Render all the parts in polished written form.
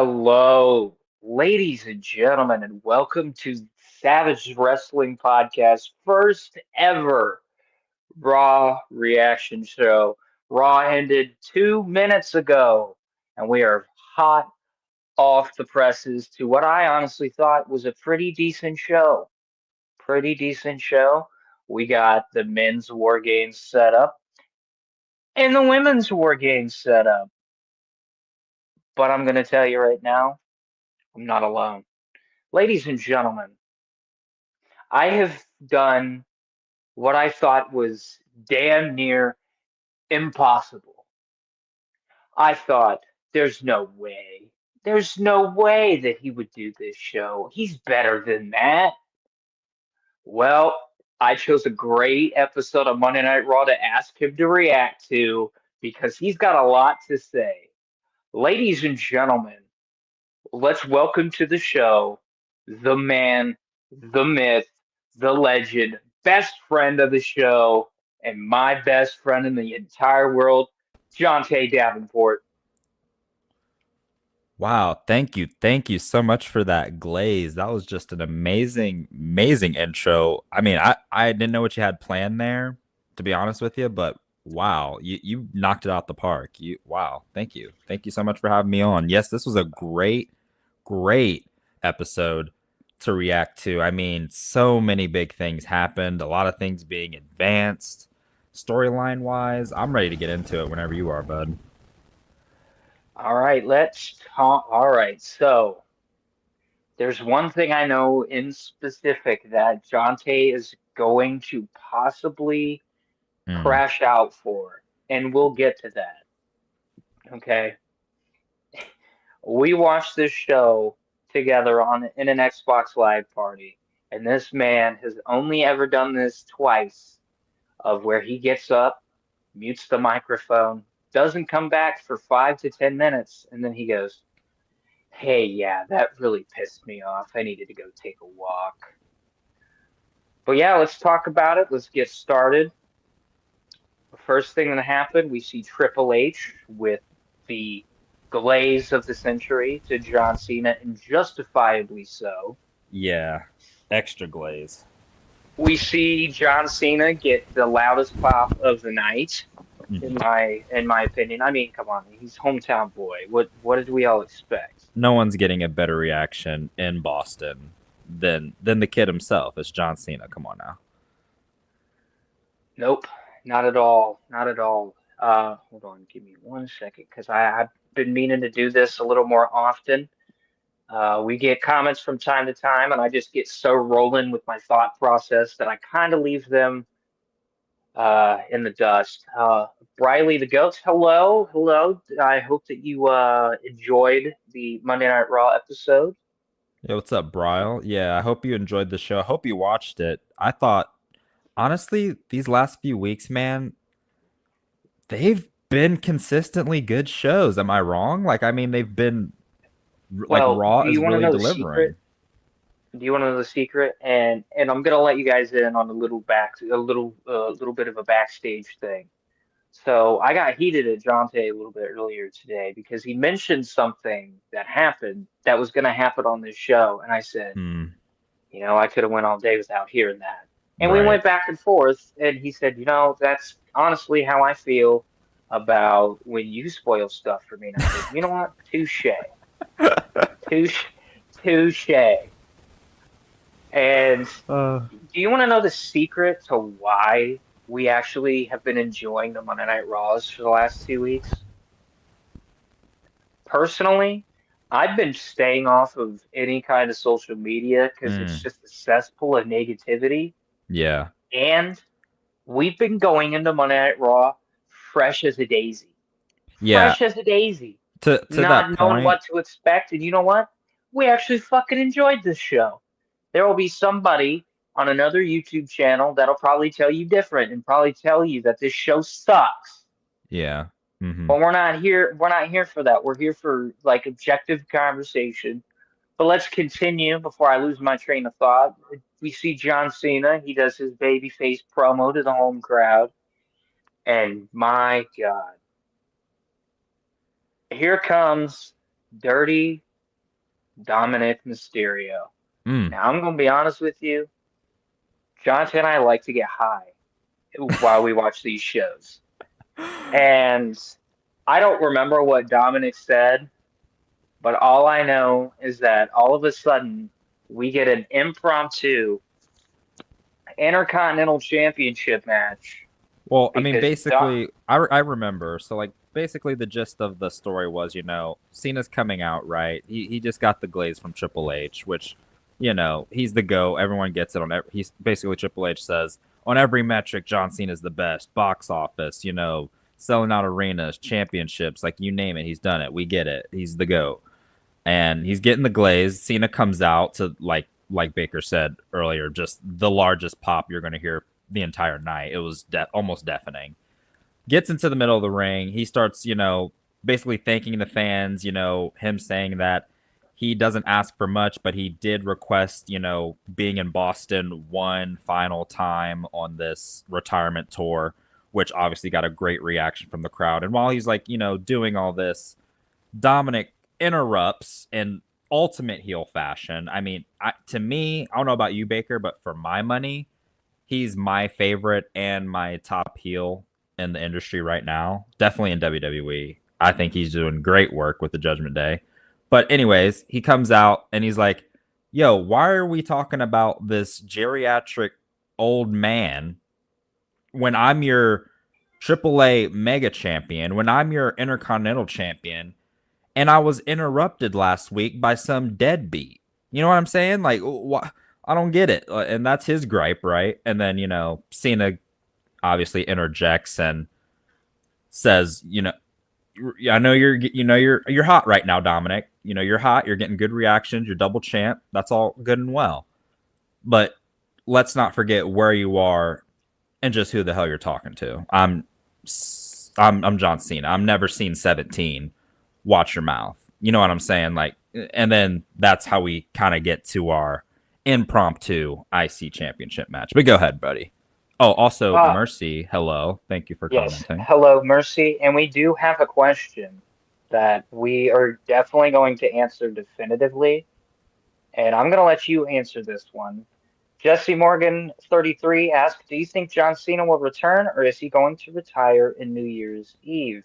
Hello, ladies and gentlemen, and welcome to Savage Wrestling Podcast, first ever Raw reaction show. Raw ended 2 minutes ago, and we are hot off the presses to what I honestly thought was a pretty decent show. Pretty decent show. We got the men's war games set up and the women's war games set up. But I'm going to tell you right now, I'm not alone. Ladies and gentlemen, I have done what I thought was damn near impossible. I thought, there's no way. There's no way that he would do this show. He's better than that. Well, I chose a great episode of Monday Night Raw to ask him to react to because he's got a lot to say. Ladies and gentlemen, let's welcome to the show the man, the myth, the legend, best friend of the show, and my best friend in the entire world, John Tay Davenport. Wow, thank you. Thank you so much for that glaze. That was just an amazing intro. I mean, I didn't know what you had planned there, to be honest with you, but wow, you knocked it out the park. Wow, thank you. Thank you so much for having me on. Yes, this was a great episode to react to. I mean, so many big things happened, a lot of things being advanced, storyline wise. I'm ready to get into it whenever you are, bud. All right, let's talk. All right, so there's one thing I know in specific that John Tay is going to possibly Mm, crash out for, and we'll get to that. Okay. We watched this show together on in an Xbox Live party, and this man has only ever done this twice, of where he gets up, mutes the microphone, doesn't come back for 5 to 10 minutes, and then he goes, "Hey, yeah, that really pissed me off. I needed to go take a walk." But yeah, let's talk about it. Let's get started. The first thing that happened, we see Triple H with the glaze of the century to John Cena, and justifiably so. yeah, extra glaze. We see John Cena get the loudest pop of the night, Mhm. in my opinion. I mean, come on, he's hometown boy. What did we all expect? No one's getting a better reaction in Boston than the kid himself. It's John Cena. Come on now. Nope, not at all, not at all. Hold on, give me 1 second, because I've been meaning to do this a little more often. We get comments from time to time, and I just get so rolling with my thought process that I kind of leave them in the dust. Briley the Goat, hello, hello. I hope that you enjoyed the Monday Night Raw episode. Yeah, what's up, Bryle? Yeah, I hope you enjoyed the show. I hope you watched it. I thought, honestly, these last few weeks, man, they've been consistently good shows. Am I wrong? Like, I mean, they've been like Well, Raw do you is want to really know the secret? delivering. Do you want to know the secret? And I'm gonna let you guys in on a little bit of a backstage thing. So I got heated at Jonte a little bit earlier today because he mentioned something that happened that was gonna happen on this show, and I said, Hmm. I could have went all day without hearing that. And we Right. went back and forth, and he said, that's honestly how I feel about when you spoil stuff for me. And I said, you know what? Touche, touche, touche. And do you want to know the secret to why we actually have been enjoying the Monday Night Raws for the last 2 weeks? Personally, I've been staying off of any kind of social media because it's Mm, just a cesspool of negativity. yeah. And we've been going into Monday Night Raw fresh as a daisy. Yeah. Fresh as a daisy. To that Not knowing point, what to expect. And you know what? We actually fucking enjoyed this show. There will be somebody on another YouTube channel that'll probably tell you different and probably tell you that this show sucks. yeah. Hmm. But we're not here for that. We're here for like objective conversation. But let's continue before I lose my train of thought. We see John Cena. He does his babyface promo to the home crowd. And my God, here comes Dirty Dominic Mysterio. Mm. Now, I'm going to be honest with you. Jonathan and I like to get high while we watch these shows. And I don't remember what Dominic said, but all I know is that all of a sudden we get an impromptu Intercontinental Championship match Well, I mean, because basically, I remember. So, like, basically, the gist of the story was, Cena's coming out, right? He just got the glaze from Triple H, which, he's the GOAT. Everyone gets it on every. He's basically Triple H says on every metric, John Cena's the best. Box office, selling out arenas, championships, like you name it, he's done it. We get it. He's the GOAT, and he's getting the glaze. Cena comes out to like Baker said earlier, just the largest pop you're going to hear the entire night. It was almost deafening. Gets into the middle of the ring. He starts, basically thanking the fans, him saying that he doesn't ask for much, but he did request, being in Boston one final time on this retirement tour, which obviously got a great reaction from the crowd. And while he's like, doing all this, Dominic interrupts in ultimate heel fashion. I mean, to me, I don't know about you, Baker, but for my money, he's my favorite and my top heel in the industry right now. Definitely in WWE. I think he's doing great work with the Judgment Day. But anyways, he comes out and he's like, "Yo, why are we talking about this geriatric old man when I'm your AAA mega champion, when I'm your intercontinental champion, and I was interrupted last week by some deadbeat?" You know what I'm saying? Like, what? I don't get it. And that's his gripe, right? And then, Cena obviously interjects and says, I know you're hot right now, Dominic. You're hot. You're getting good reactions. You're double champ. That's all good and well. But let's not forget where you are and just who the hell you're talking to. I'm John Cena. I'm never seen 17. Watch your mouth. You know what I'm saying? Like, and then that's how we kind of get to our impromptu IC championship match. But go ahead, buddy. Oh, also, uh, Mercy, hello. Thank you for yes, commenting. hello, Mercy, and we do have a question that we are definitely going to answer definitively, and I'm going to let you answer this one. Jesse Morgan, 33, asked, "Do you think John Cena will return, or is he going to retire in New Year's Eve?"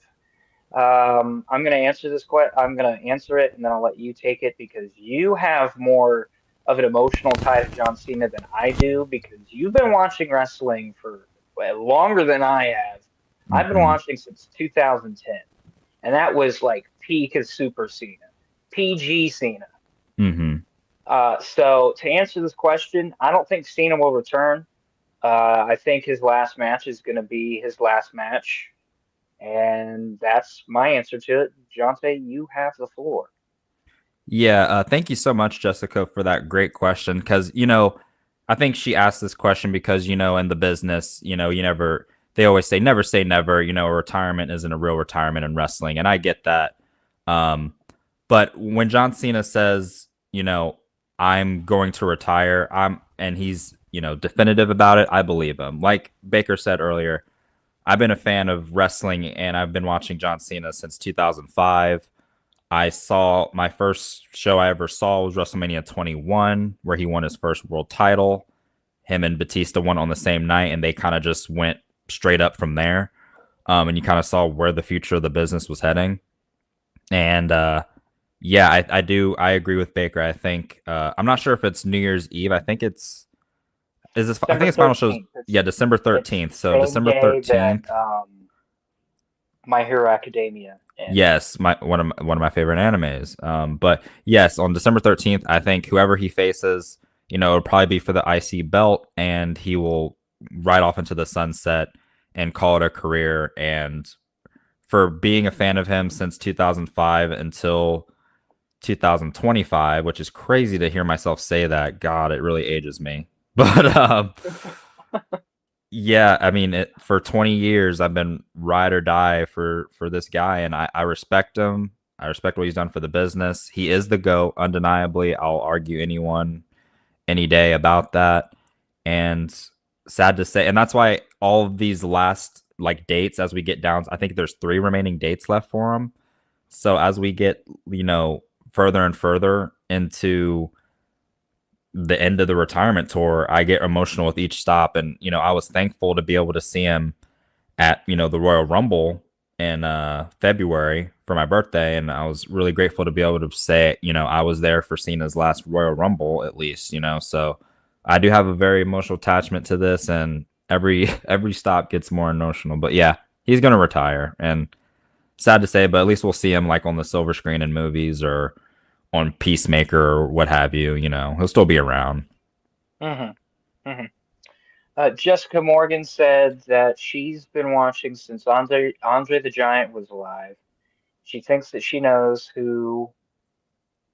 I'm gonna answer this question. I'm gonna answer it, and then I'll let you take it because you have more of an emotional tie to John Cena than I do because you've been watching wrestling for longer than I have. I've been Mm-hmm. watching since 2010, and that was like peak of Super Cena, PG Cena. Mm-hmm. So to answer this question, I don't think Cena will return. I think his last match is going to be his last match. And that's my answer to it. Jonte, you have the floor. Yeah, thank you so much, Jessica, for that great question. Because, I think she asked this question because, in the business, they always say never, retirement isn't a real retirement in wrestling. And I get that. Um, but when John Cena says, I'm going to retire, and he's, definitive about it, I believe him. Like Baker said earlier, I've been a fan of wrestling and I've been watching John Cena since 2005. I saw my first show I ever saw was WrestleMania 21, where he won his first world title. Him and Batista won on the same night, and they kind of just went straight up from there. And you kind of saw where the future of the business was heading. And yeah, I agree with Baker. I think I'm not sure if it's New Year's Eve. I think December his final show's 13th. December It's 13th. the So same December day that 13th. My Hero Academia ends. Yes, one of my favorite animes. But yes, on December 13th, I think whoever he faces, it'll probably be for the IC belt, and he will ride off into the sunset and call it a career. And for being a fan of him since 2005 until 2025, which is crazy to hear myself say that. God, it really ages me. But yeah, I mean, for 20 years, I've been ride or die for this guy, and I respect him. I respect what he's done for the business. He is the GOAT, undeniably. I'll argue anyone any day about that. And sad to say, and that's why all of these last like dates, as we get down, I think there's 3 remaining dates left for him. So as we get, further and further into the end of the retirement tour, I get emotional with each stop. And, I was thankful to be able to see him at, the Royal Rumble in February for my birthday. And I was really grateful to be able to say, I was there for Cena's last Royal Rumble, at least, so I do have a very emotional attachment to this, and every stop gets more emotional. But yeah, he's going to retire, and sad to say, but at least we'll see him like on the silver screen in movies or on Peacemaker or what have you. He'll still be around. Mm-hmm. Mm-hmm. Jessica Morgan said that she's been watching since Andre the Giant was alive. She thinks that she knows who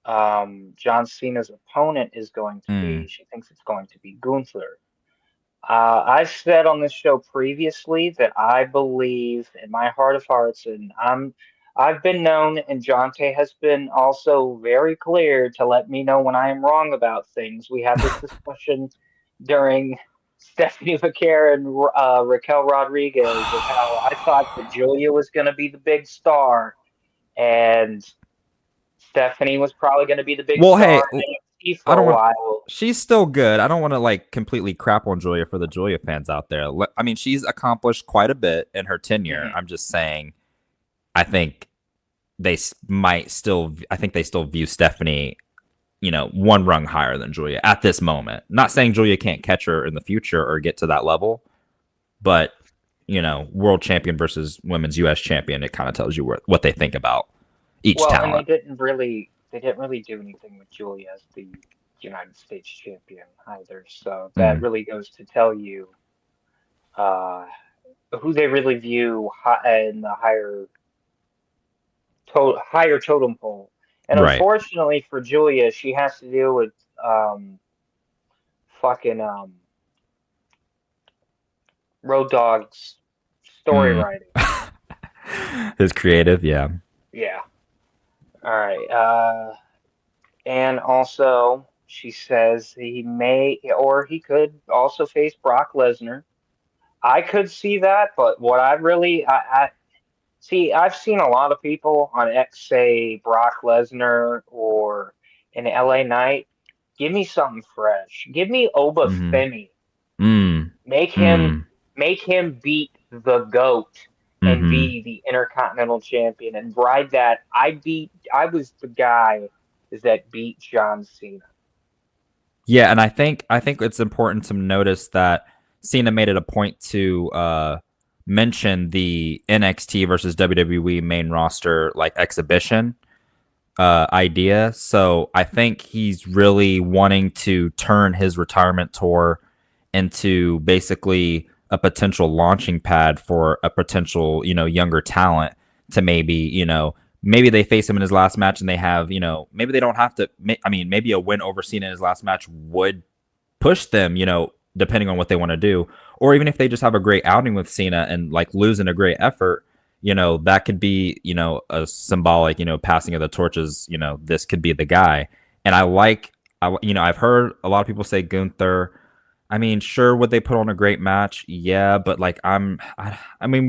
John Cena's opponent is going to be. Mm, She thinks it's going to be Gunther. I've said on this show previously that I believe in my heart of hearts, and I've been known, and Jonte has been also very clear to let me know when I am wrong about things. We had this discussion during Stephanie Vaquer and Raquel Rodriguez of how I thought that Julia was going to be the big star, and Stephanie was probably going to be the big well, star hey, in NXT I for don't a want. while. She's still good. I don't want to like completely crap on Julia for the Julia fans out there. I mean, she's accomplished quite a bit in her tenure. Mhm. I'm just saying. I think they might still. I think they still view Stephanie, one rung higher than Julia at this moment. Not saying Julia can't catch her in the future or get to that level, but world champion versus women's U.S. champion, it kind of tells you what they think about each Well, and talent. they didn't really do anything with Julia as the United States champion either. So that Mm, really goes to tell you uh, who they really view in the higher totem pole. And right. unfortunately for Julia, she has to deal with um, fucking Road Dogg's story Mm. writing. His creative, yeah. Yeah. All right. And also, she says he may, or he could also face Brock Lesnar. I could see that, but what I really, I see, I've seen a lot of people on X say Brock Lesnar or an LA Knight. Give me something fresh. Give me Oba Mm-hmm. Femi. Mm. Make him, Mm. make him beat the GOAT and Mm-hmm. be the Intercontinental Champion and ride that. I was the guy that beat John Cena. Yeah, and I think it's important to notice that Cena made it a point to mention the NXT versus WWE main roster like exhibition idea. So I think he's really wanting to turn his retirement tour into basically a potential launching pad for a potential, younger talent to maybe they face him in his last match and they have, maybe they don't have to. I mean, maybe a win over Cena in his last match would push them, depending on what they want to do. Or even if they just have a great outing with Cena and like losing a great effort, that could be, a symbolic, passing of the torches, this could be the guy. And I've heard a lot of people say Gunther. I mean, sure, would they put on a great match? Yeah, but like I mean,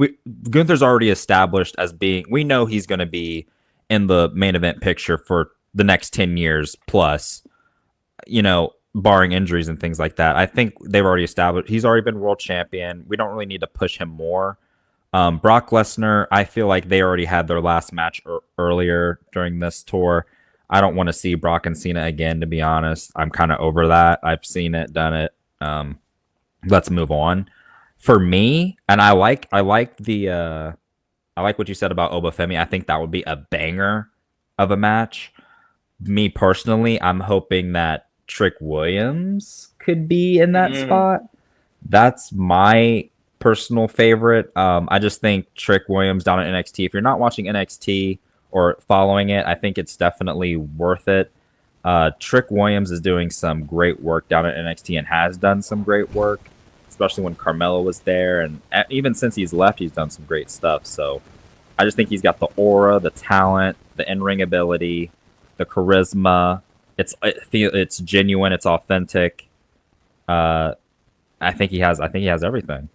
Gunther's already established as being. We know he's going to be in the main event picture for the next 10 years plus. Barring injuries and things like that. I think they've already established he's already been world champion. We don't really need to push him more. Brock Lesnar, I feel like they already had their last match earlier during this tour. I don't want to see Brock and Cena again, to be honest. I'm kind of over that. I've seen it, done it. Um, let's move on. For me, and I like what you said about Obafemi. I think that would be a banger of a match. Me personally, I'm hoping that Trick Williams could be in that Mm, spot. That's my personal favorite. I just think Trick Williams down at NXT. If you're not watching NXT or following it, I think it's definitely worth it. Trick Williams is doing some great work down at NXT and has done some great work, especially when Carmelo was there. And even since he's left, he's done some great stuff. So I just think he's got the aura, the talent, the in-ring ability, the charisma. It's genuine, it's authentic. Uh, I think he has everything.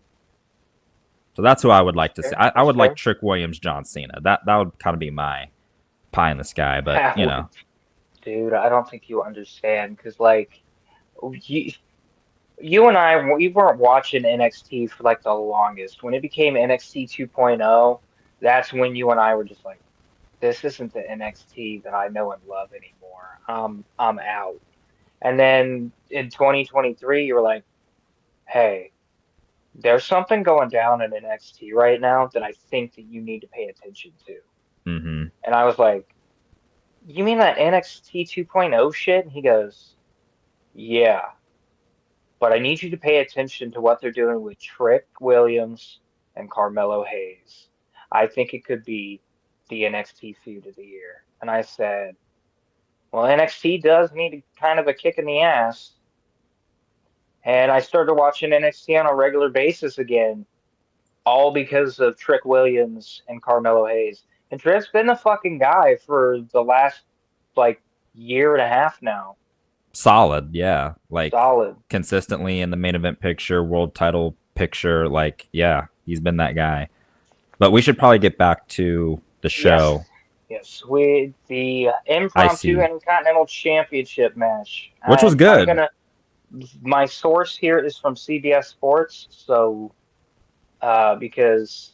So that's who I would like that's to see. fair. I That's would like fair. Trick Williams, John Cena. That would kind of be my pie in the sky, but That would dude, I don't think you understand because like you, you and I, we weren't watching NXT for like the longest. When it became NXT 2.0, that's when you and I were just like, this isn't the NXT that I know and love anymore. I'm out. And then in 2023, you were like, hey, there's something going down in NXT right now that I think that you need to pay attention to. Hmm. And I was like, you mean that NXT 2.0 shit? And he goes, yeah, but I need you to pay attention to what they're doing with Trick Williams and Carmelo Hayes. I think it could be the NXT feud of the year. And I said, well, NXT does need kind of a kick in the ass. And I started watching NXT on a regular basis again, all because of Trick Williams and Carmelo Hayes. And Trick's been the fucking guy for the last like year and a half now. Solid, yeah. Like Solid. consistently in the main event picture, world title picture. Like, yeah, he's been that guy. But we should probably get back to the Yes. show. Yes. With the I impromptu see, Intercontinental Championship match. which was I'm good. gonna my source here is from CBS Sports, so because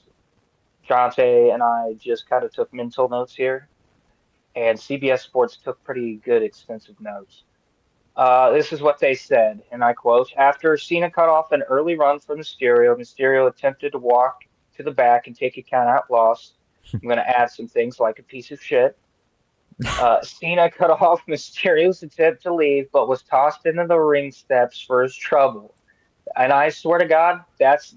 Jonte and I just kind of took mental notes here, and CBS Sports took pretty good extensive notes. This is what they said, and I quote: After Cena cut off an early run from Mysterio, Mysterio attempted to walk to the back and take a count out loss. I'm going to add some things like a piece of shit. Cena cut off Mysterio's attempt to leave, but was tossed into the ring steps for his trouble. And I swear to God, that's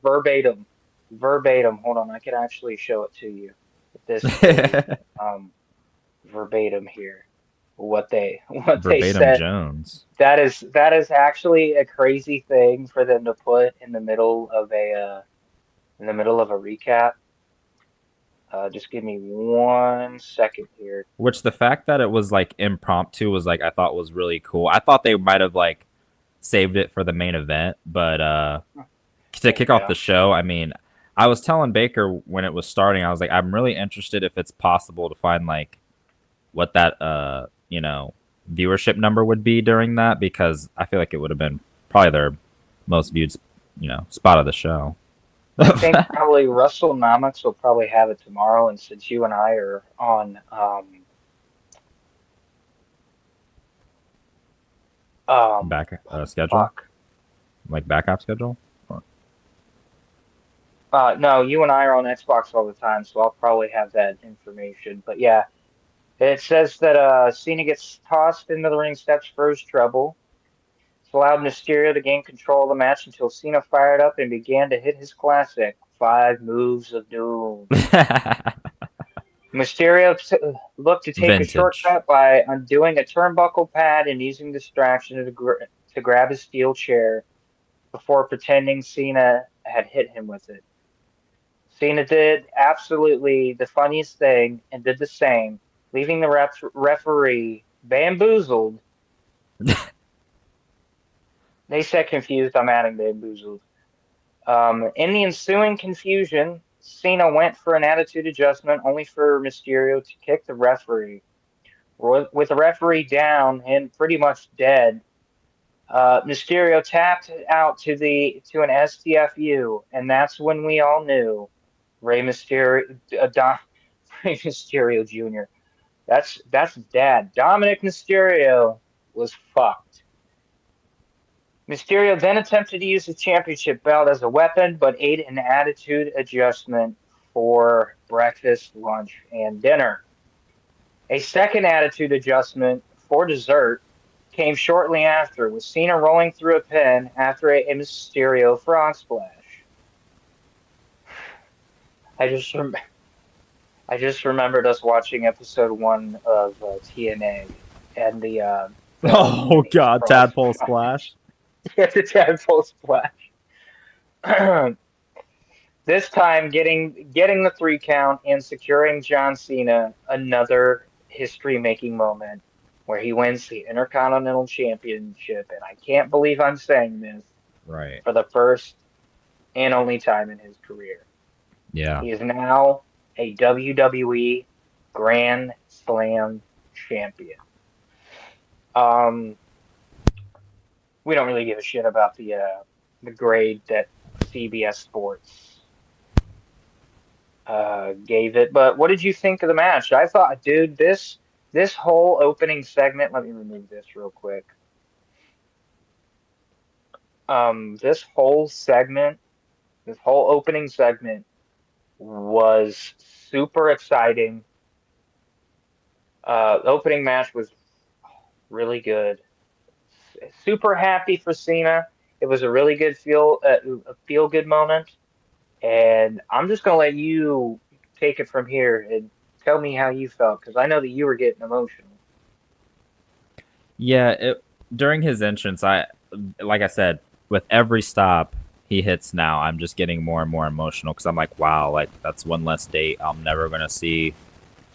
verbatim, verbatim. Hold on, I can actually show it to you. This is um, verbatim here. What they Verbatim said. Jones. That is actually a crazy thing for them to put in the middle of a recap. Just give me 1 second here. Which the fact that it was like impromptu was like I thought was really cool. I thought they might have like saved it for the main event, but to kick off Yeah. the show, I mean, I was telling Baker when it was starting, I was like, I'm really interested if it's possible to find like what that viewership number would be during that because I feel like it would have been probably their most viewed spot of the show. I think probably Russellnomics will probably have it tomorrow, and since you and I are on Back schedule, fuck. like backup schedule. No, you and I are on Xbox all the time, so I'll probably have that information. But yeah, it says that Cena gets tossed into the ring steps for his trouble. This allowed Mysterio to gain control of the match until Cena fired up and began to hit his classic five moves of doom. Mysterio looked to take a Vintage. shortcut by undoing a turnbuckle pad and using distraction to grab his steel chair before pretending Cena had hit him with it. Cena did absolutely the funniest thing and did the same, leaving the referee bamboozled. They said confused, I'm adding bamboozled. In the ensuing confusion, Cena went for an attitude adjustment only for Mysterio to kick the referee. With the referee down and pretty much dead, Mysterio tapped out to an STFU, and that's when we all knew Rey Mysterio, Rey Mysterio Jr. That's dad. Dominic Mysterio was fucked. Mysterio then attempted to use the championship belt as a weapon, but ate an attitude adjustment for breakfast, lunch, and dinner. A second attitude adjustment for dessert came shortly after, with Cena rolling through a pin after a Mysterio frog splash. I just rem- I just remembered us watching episode 1 of TNA and the Oh Denny's God, frog tadpole splash. splash. The tadpole splash. This time, getting the 3 count and securing John Cena another history-making moment where he wins the Intercontinental Championship, and I can't believe I'm saying this Right. for the first and only time in his career. Yeah. He is now a WWE Grand Slam champion. Um, we don't really give a shit about the grade that CBS Sports gave it. But what did you think of the match? I thought, dude, this whole opening segment. Let me remove this real quick. This whole segment, this whole opening segment was super exciting. The opening match was really good. Super happy for Cena. It was a really good a feel good moment. And I'm just gonna let you take it from here and tell me how you felt because I know that you were getting emotional. Yeah, during his entrance, like I said, with every stop he hits now, I'm just getting more and more emotional because I'm like, wow, like that's one less date I'm never gonna see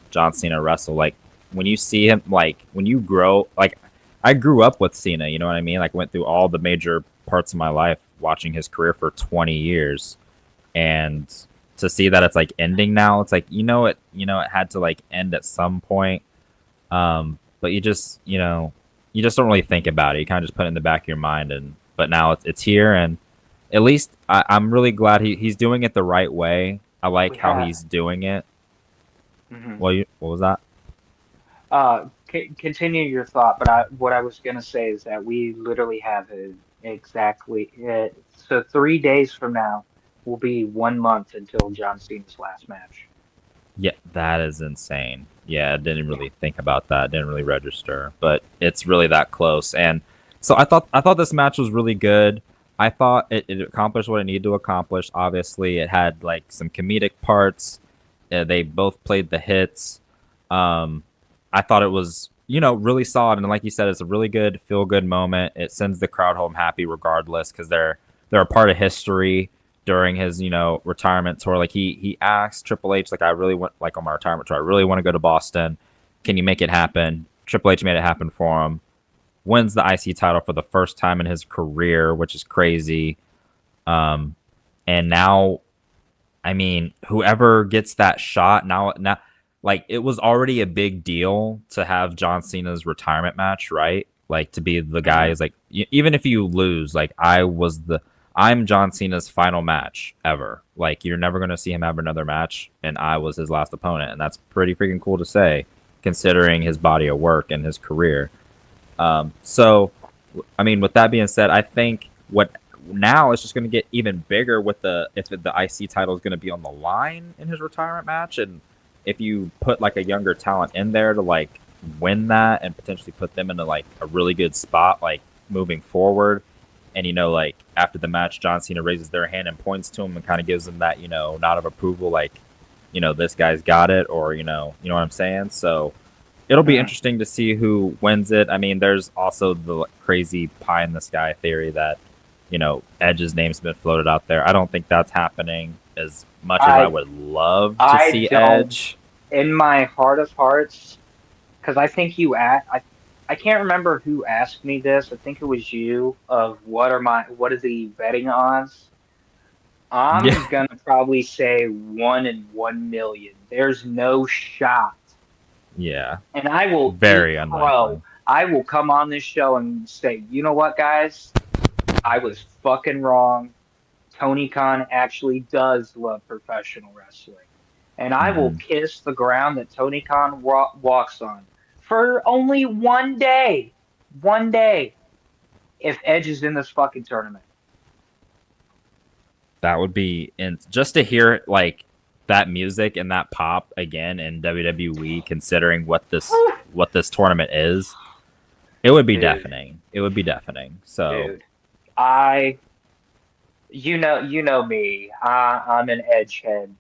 John Cena wrestle. Like when you see him, like when you grow, like I grew up with Cena, you know what I mean? Like went through all the major parts of my life watching his career for 20 years, and to see that it's like ending now, it's like it had to like end at some point. But you just don't really think about it. You kind of just put it in the back of your mind, and but now it's here, and at least I'm really glad he's doing it the right way. I like We how have. he's doing it. Hmm. What was that? Continue your thought, but what I was gonna say is that we literally have exactly so 3 days from now will be 1 month until John Cena's last match. Yeah, that is insane. Yeah, I didn't Yeah. really think about that. Didn't really register, but it's really that close. And so I thought this match was really good. I thought it accomplished what it needed to accomplish. Obviously, it had like some comedic parts. They both played the hits. Um, I thought it was really solid. And like you said, it's a really good feel good moment. It sends the crowd home happy regardless because they're a part of history during his retirement tour. Like he asked Triple H, like I really want, like on my retirement tour, I really want to go to Boston. Can you make it happen? Triple H made it happen for him. Wins the IC title for the first time in his career, which is crazy. Um, and now, I mean, whoever gets that shot now, like it was already a big deal to have John Cena's retirement match, right? Like to be the guy Hmm. is like even if you lose, like I'm John Cena's final match ever. Like you're never gonna see him have another match, and I was his last opponent, and that's pretty freaking cool to say, considering his body of work and his career. So, I mean, with that being said, I think what now it's just going to get even bigger with if the IC title is going to be on the line in his retirement match, and if you put like a younger talent in there to like win that and potentially put them into like a really good spot, like moving forward. And like after the match, John Cena raises their hand and points to him and kind of gives them that nod of approval, like this guy's got it, or you know what I'm saying. So it'll be Hmm. interesting to see who wins it. I mean, there's also the crazy pie in the sky theory that Edge's name's been floated out there. I don't think that's happening as much as I I would love to I see don't, Edge. in my heart of hearts, because I think I can't remember who asked me this. I think it was you of what are the betting odds? Yeah, I'm gonna probably say 1 in 1 million. There's no shot. yeah, And I will eat very crow. unlikely. I will come on this show and say, you know what, guys? I was fucking wrong. Tony Khan actually does love professional wrestling. And I will Hmm. kiss the ground that Tony Khan walks on for only 1 day. 1 day. If Edge is in this fucking tournament. That would be just to hear like that music and that pop again in WWE, considering what this tournament is. It would be Dude, deafening. It would be deafening. So dude. I, you know me. I'm an edge head.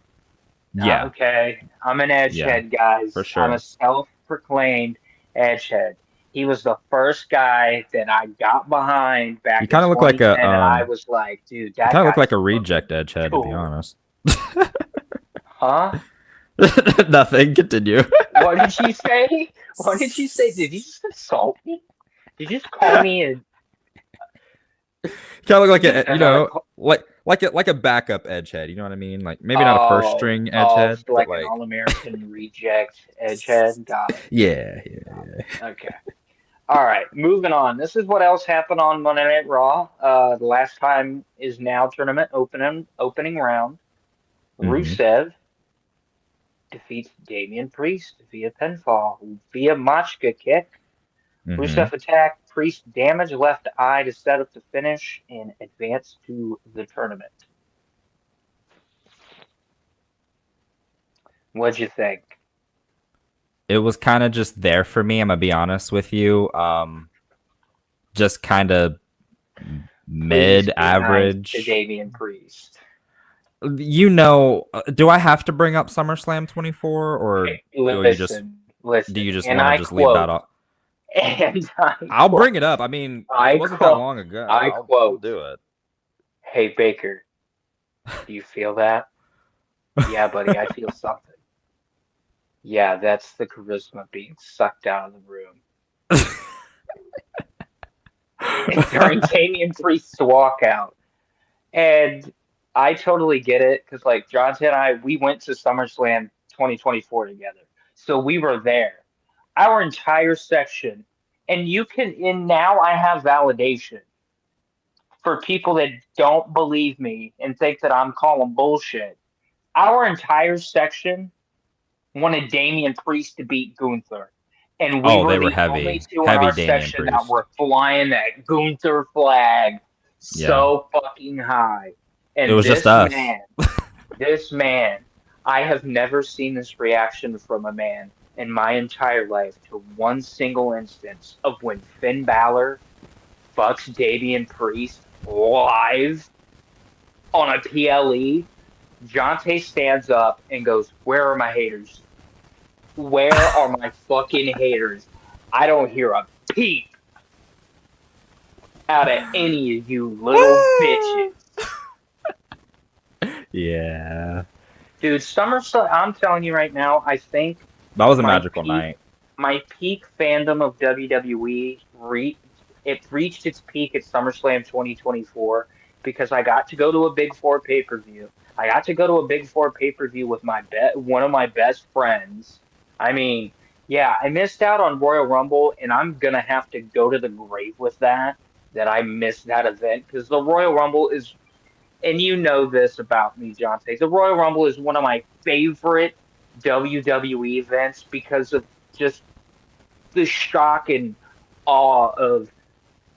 yeah, Okay, I'm an yeah, edgehead, for guys. I'm a sure. self-proclaimed edgehead. He was the first guy that I got behind You back in kind of look like 2010, and I was like, dude, you that kind of look guy's like a fucking reject edgehead, to be cool. honest. Huh? Nothing. Continue. What did she say? What did she say? Did you just insult me? Did you just call me a, Kind of look like just like a backup edgehead. You know what I mean? Like maybe not a first oh, string oh, edgehead, so but like an like all-American reject edgehead? Got it. yeah, yeah. Okay. All right, moving on. This is what else happened on Monday Night Raw. The last time is now tournament opening round. Hmm. Rusev defeats Damian Priest via pinfall via Machka kick. Hmm. Rusev attack, Priest damage left eye to set up the finish and advance to the tournament. What'd you think? It was kind of just there for me. I'm gonna be honest with you. Just kind of Please mid be nice to average. Damian Priest. Do I have to bring up SummerSlam 24, or Okay, do you just do listen, you just and want to I just leave that quote, off? and I I'll quote, bring it up. I mean, it I wasn't that quote, long ago. I I'll quote, do it. "Hey Baker, do you feel that? Yeah, buddy, I feel something. Yeah, that's the charisma being sucked out of the room." During Damian Priest's walkout. And I totally get it because, like, Jonathan and I, we went to SummerSlam 2024 together. So we were there. Our entire section, and you can, and now I have validation for people that don't believe me and think that I'm calling bullshit. Our entire section wanted Damian Priest to beat Gunther. And we Oh, were they were the only heavy, two in heavy our Damian section that Priest. were flying that Gunther flag Yeah, so fucking high. it And was just us. this man, I have never seen this reaction from a man in my entire life to one single instance of when Finn Balor bucks Damian Priest live on a PLE. Jonte stands up and goes, "Where are my haters? Where are my fucking haters? I don't hear a peep out of any of you little bitches." Yeah, Dude, SummerSlam, I'm telling you right now, I think that was a my magical peak night. my peak fandom of WWE it reached its peak at SummerSlam 2024 because I got to go to a Big Four pay-per-view. I got to go to a Big Four pay-per-view with one of my best friends. I mean, yeah, I missed out on Royal Rumble, and I'm gonna have to go to the grave with that I missed that event because the Royal Rumble is, and you know this about me, Jonte. The Royal Rumble is one of my favorite WWE events because of just the shock and awe of,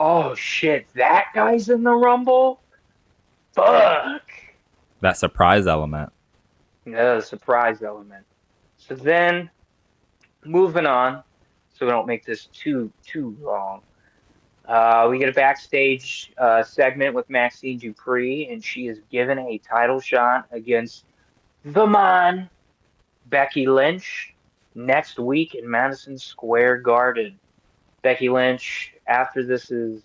oh shit, that guy's in the Rumble? Fuck. That surprise element. Yeah, the surprise element. So then, moving on, so we don't make this too long. We get a backstage segment with Maxine Dupree, and she is given a title shot against the man Becky Lynch next week in Madison Square Garden. Becky Lynch, after this is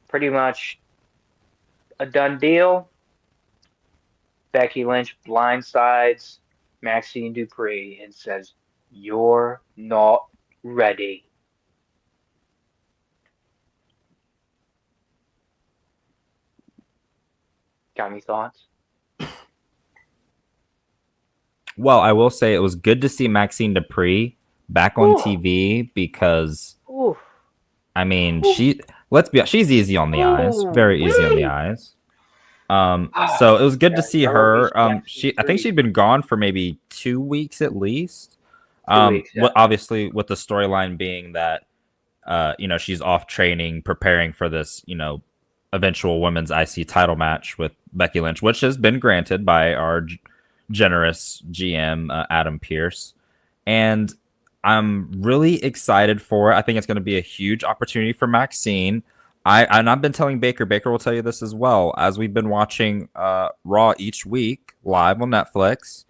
pretty much a done deal, Becky Lynch blindsides Maxine Dupree and says, "You're not ready." Got any thoughts? Well, I will say it was good to see Maxine Dupree back on Ooh, TV because ooh, I mean ooh, she's easy on the eyes, ooh, very easy on the wee. eyes. Ah, So it was good to gotta see never her. miss Maxine I think Dupree. she'd been gone for maybe 2 weeks at least. 2 weeks, yeah. Obviously with the storyline being that she's off training, preparing for this, eventual women's IC title match with Becky Lynch, which has been granted by our generous GM, Adam Pierce. And I'm really excited for it. I think it's going to be a huge opportunity for Maxine. I've been telling Baker. Baker will tell you this as well. As we've been watching Raw each week live on Netflix,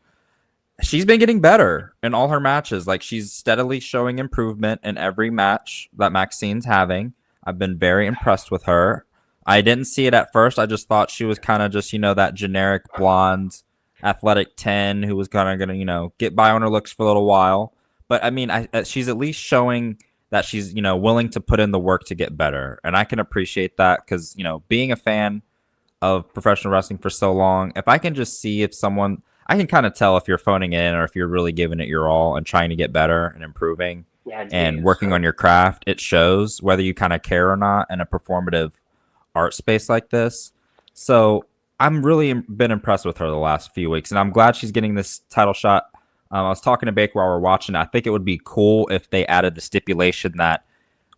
she's been getting better in all her matches. Like she's steadily showing improvement in every match that Maxine's having. I've been very impressed with her. I didn't see it at first. I just thought she was kind of just, that generic blonde athletic 10 who was kind of going to, get by on her looks for a little while. But I mean, she's at least showing that she's, willing to put in the work to get better. And I can appreciate that because, being a fan of professional wrestling for so long, if I can just see if someone, I can kind of tell if you're phoning in or if you're really giving it your all and trying to get better and improving. Yeah, and geez. working on your craft. It shows whether you kind of care or not in a performative art space like this. So I'm really been impressed with her the last few weeks, and I'm glad she's getting this title shot. I was talking to Baker while we are watching. I think it would be cool if they added the stipulation that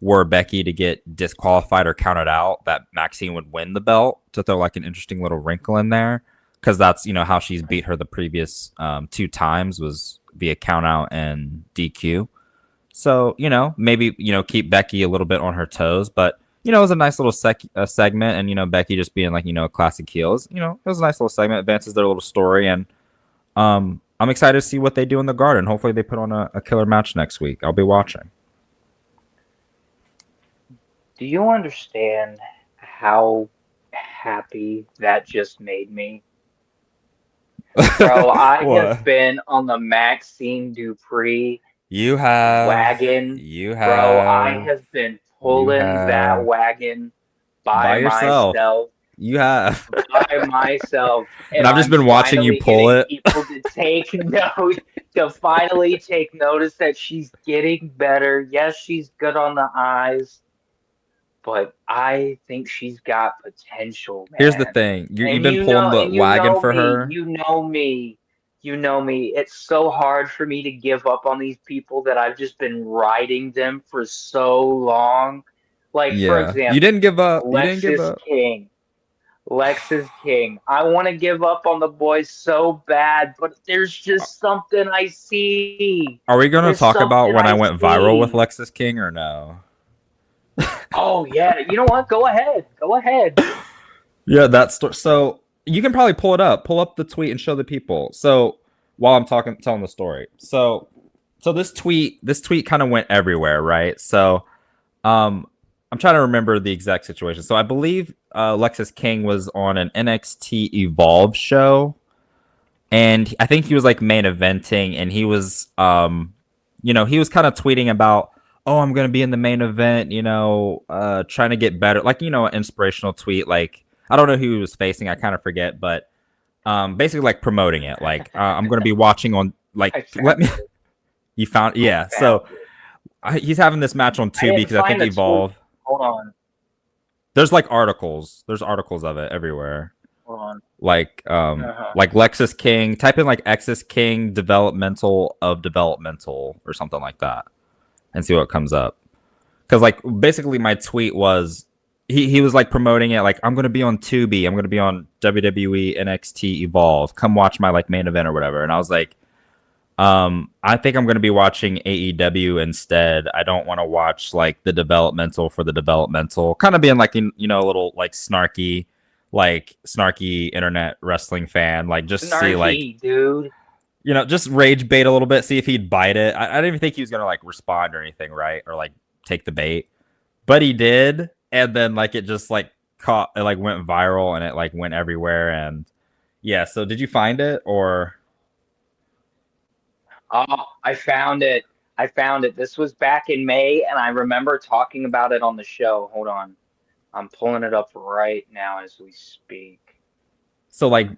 were Becky to get disqualified or counted out, that Maxine would win the belt, to throw like an interesting little wrinkle in there, because that's how she's beat her the previous 2 times was via count out and DQ. So maybe keep Becky a little bit on her toes, but it was a nice little segment, and Becky just being like a classic heel is it was a nice little segment, advances their little story, and I'm excited to see what they do in the Garden. Hopefully they put on a killer match next week. I'll be watching. Do you understand how happy that just made me? Bro, I have What? been on the Maxine Dupree You have, wagon. you Bro, I have, have been you pulling that have wagon by by yourself. myself, You have, by myself, and and I've just I'm been watching you finally pull getting it. people to take note, to finally take notice that she's getting better. Yes, she's good on the eyes, but I think she's got potential, Here's the man. thing: you've been pulling the And wagon for her. you know me. It's so hard for me to give up on these people that I've just been riding them for so long. Like, for Yeah, you didn't example, give up. You didn't give Lexus up. King. Lexus King. I want to give up on the boys so bad, but there's just something I see. Are we gonna There's talk about something when I I went viral with see. Lexus King or no? Oh yeah, you know what? Go ahead. Go ahead. Yeah, so you can probably pull it up. Pull up the tweet and show the people. So while I'm telling the story. So this tweet kind of went everywhere, right? So um, I'm trying to remember the exact situation. So I believe Lexus King was on an NXT Evolve show, and I think he was like main eventing, and he was he was kind of tweeting about, oh, I'm gonna be in the main event, trying to get better, like an inspirational tweet. Like I don't know who he was facing, I kind of forget, but basically like promoting it, like I'm gonna be watching on, like, I let found me. it. You found, I yeah. So found it. he's having this match on I Tubi didn't because I think find the tweet. Evolve. Hold on. There's like articles. There's articles of it everywhere. Hold on. Uh-huh. Like Lexus King. Type in like Exus King developmental of developmental or something like that, and see what comes up. Because like basically my tweet was he was like promoting it, like I'm gonna be on Tubi. I'm gonna be on WWE NXT Evolve. Come watch my like main event or whatever. And I was like, I think I'm going to be watching AEW instead. I don't want to watch like the developmental for the developmental. Kind of being like a little like snarky internet wrestling fan. Like just see like Snarky, dude. just rage bait a little bit. See if he'd bite it. I didn't even think he was going to like respond or anything, right? Or like take the bait, but he did. And then like it just like caught, it like went viral and it like went everywhere. And yeah. So did you find it or? Oh, I found it. I found it. This was back in May, and I remember talking about it on the show. Hold on. I'm pulling it up right now as we speak. So like,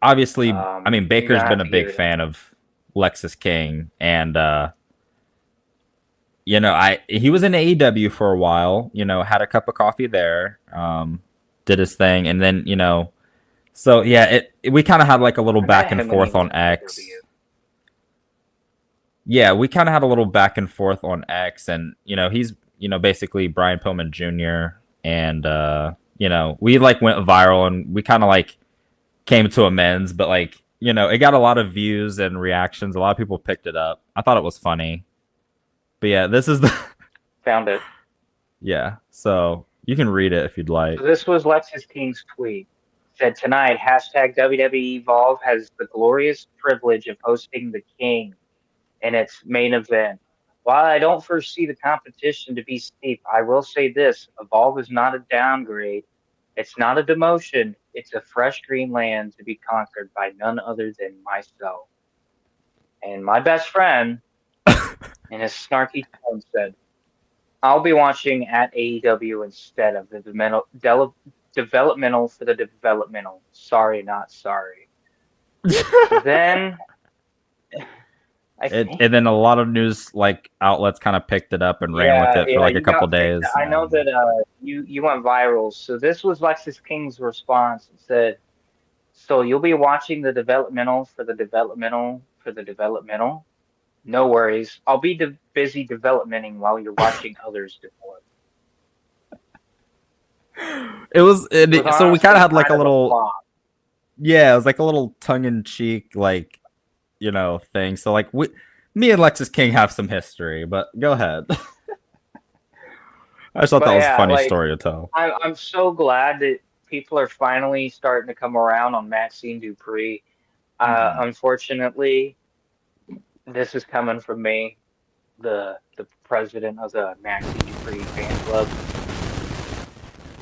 obviously, I mean, You're Baker's gonna been have a to give big it a fan of Lexus King, and I he was in AEW for a while, had a cup of coffee there, did his thing, and then, so yeah, we kind of had like a little I back met and him when he forth was on in X. AEW. Yeah, we kind of had a little back and forth on X, and he's basically Brian Pillman Jr. and we like went viral, and we kind of like came to amends, but like it got a lot of views and reactions. A lot of people picked it up. I thought it was funny, but yeah, this is the Found it. yeah. So you can read it if you'd So like. this was Lexus King's tweet. Said tonight, hashtag WWE Evolve has the glorious privilege of hosting the King in its main event. While I don't foresee the competition to be steep, I will say this: Evolve is not a downgrade. It's not a demotion. It's a fresh green land to be conquered by none other than myself. And my best friend, in his snarky tone, said, I'll be watching at AEW instead of the developmental for the developmental. Sorry, not sorry. Then I think. And then a lot of news like outlets kind of picked it up and ran with Yeah, it for yeah, like a you couple got picked. days. I know And that you went viral. So this was Lexus King's response. It said, "So you'll be watching the developmental for the developmental for the developmental. No worries. I'll be busy developmenting while you're watching others develop." Which was so we kind honestly of had like kind a of a little, flop. yeah, it was like a little tongue in cheek, like, thing. So like me and Lexus King have some history, but go ahead. I just thought that But was a yeah, funny like story to tell. I'm so glad that people are finally starting to come around on Maxine Dupree. Hmm. Unfortunately, this is coming from me, the president of the Maxine Dupree fan club.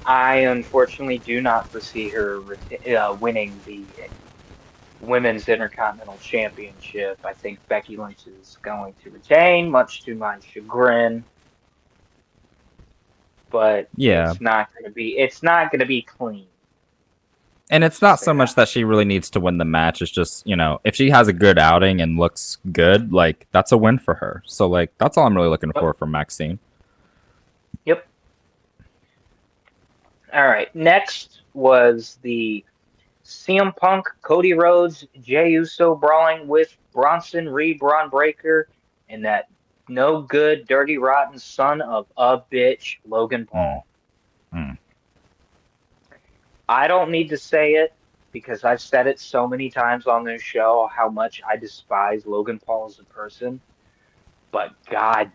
I unfortunately do not foresee her winning the Women's Intercontinental Championship. I think Becky Lynch is going to retain, much to my chagrin, but Yeah. it's not going to be clean. And Let's it's just not say so much that. that she really needs to win the match. It's just, if she has a good outing and looks good, like that's a win for her. So like that's all I'm really looking Yep. for from Maxine. Yep. All right. Next was the CM Punk, Cody Rhodes, Jey Uso brawling with Bronson Reed, Braun Breaker, and that no good, dirty, rotten son of a bitch, Logan Mm, Paul. mm. I don't need to say it because I've said it so many times on this show how much I despise Logan Paul as a person. But god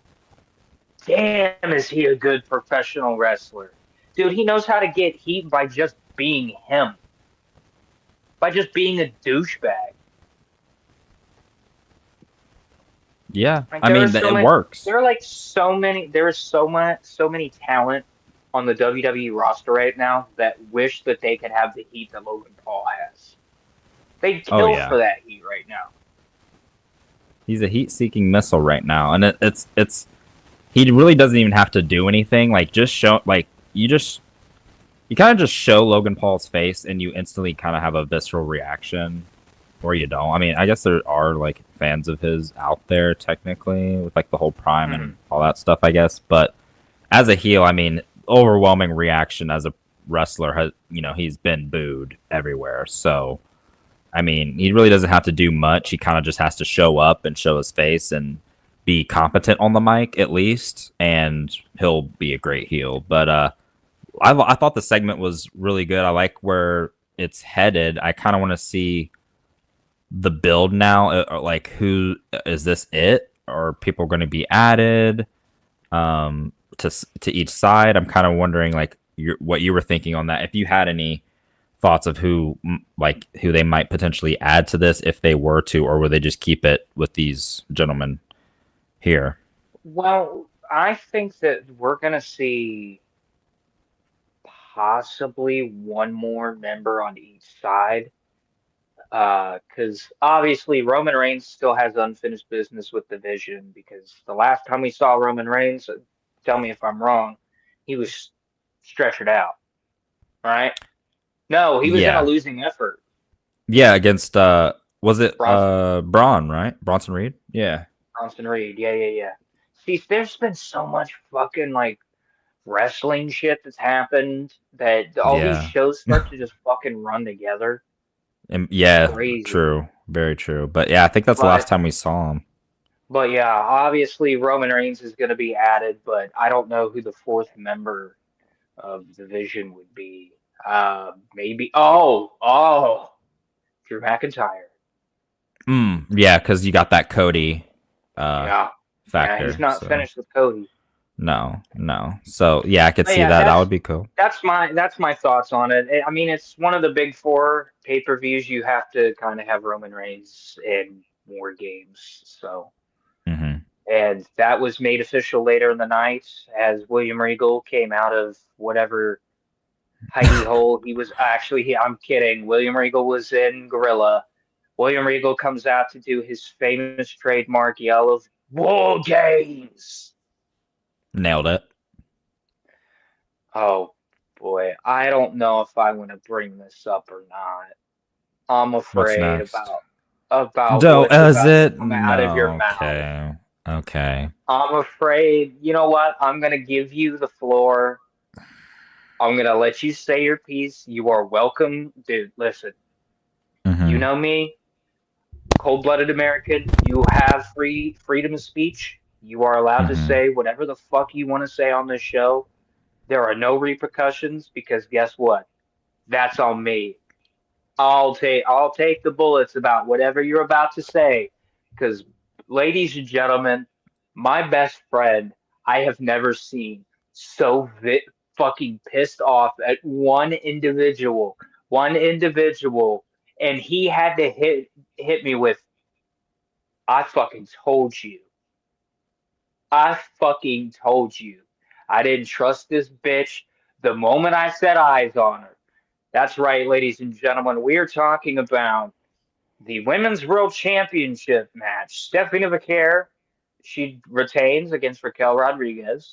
damn, is he a good professional wrestler. Dude, he knows how to get heat by just being him, by just being a douchebag. Yeah, Like I there are mean so it many, works. there are like so many, there is so many talent on the WWE roster right now that wish that they could have the heat that Logan Paul has. They'd Oh kill yeah, for that heat right now. he's a heat-seeking missile right now, and it's he really doesn't even have to do anything. Like just show like you kind of just show Logan Paul's face, and you instantly kind of have a visceral reaction, or you don't. I mean, I guess there are like fans of his out there technically with like the whole Prime and Hmm. all that stuff, I guess. But as a heel, I mean, overwhelming reaction as a wrestler has he's been booed everywhere. So I mean, he really doesn't have to do much. He kind of just has to show up and show his face and be competent on the mic at least, and he'll be a great heel. But I thought the segment was really good. I like where it's headed. I kind of want to see the build now. Like, who is this? It or people going to be added to each side? I'm kind of wondering like what you were thinking on that. If you had any thoughts of who they might potentially add to this if they were to, or would they just keep it with these gentlemen here? Well, I think that we're gonna see possibly one more member on each side. Because obviously Roman Reigns still has unfinished business with the Vision. Because the last time we saw Roman Reigns, tell me if I'm wrong, he was stretchered out, right? No, he was in a Yeah, losing effort. yeah. Against was it Bronson Braun, right? Bronson Reed. Yeah, Bronson Reed, yeah, yeah, yeah. See, there's been so much fucking like wrestling shit that's happened that all these yeah, shows start to just fucking run together. and It's yeah. crazy. True, very true. But yeah, I think that's the last But time we saw him. but yeah, obviously Roman Reigns is going to be added, but I don't know who the fourth member of the Vision would be. Maybe Drew McIntyre. Yeah, because you got that Cody uh Yeah, yeah, he's factor. not So finished with Cody. no, no. So yeah, I could But see yeah, that. That would be cool. that's my thoughts on it. I mean, it's one of the big four pay-per-views. You have to kind of have Roman Reigns in more games. So, Hmm. and that was made official later in the night as William Regal came out of whatever hidey hole he was. Actually, I'm kidding. William Regal was in Gorilla. William Regal comes out to do his famous trademark yell of "War Games." Nailed it. Oh boy, I don't know if I want to bring this up or not. I'm What's afraid next? about. about No, what's is about to it? come out of your No. mouth. Okay. Okay. I'm afraid, you know what? I'm going to give you the floor. I'm going to let you say your piece. You are welcome. Dude, listen, you Hmm. know me, cold-blooded American. You have freedom of speech. You are allowed to Hmm. say whatever the fuck you want to say on this show. There are no repercussions because guess what? That's on me. I'll take the bullets about whatever you're about to say, because ladies and gentlemen, my best friend I have never seen so fucking pissed off at one individual, and he had to hit me with, "I fucking told you, I fucking told you, I didn't trust this bitch the moment I set eyes on her." That's right, ladies and gentlemen, we are talking about the Women's World Championship match. Stephanie Vaquer, she retains against Raquel Rodriguez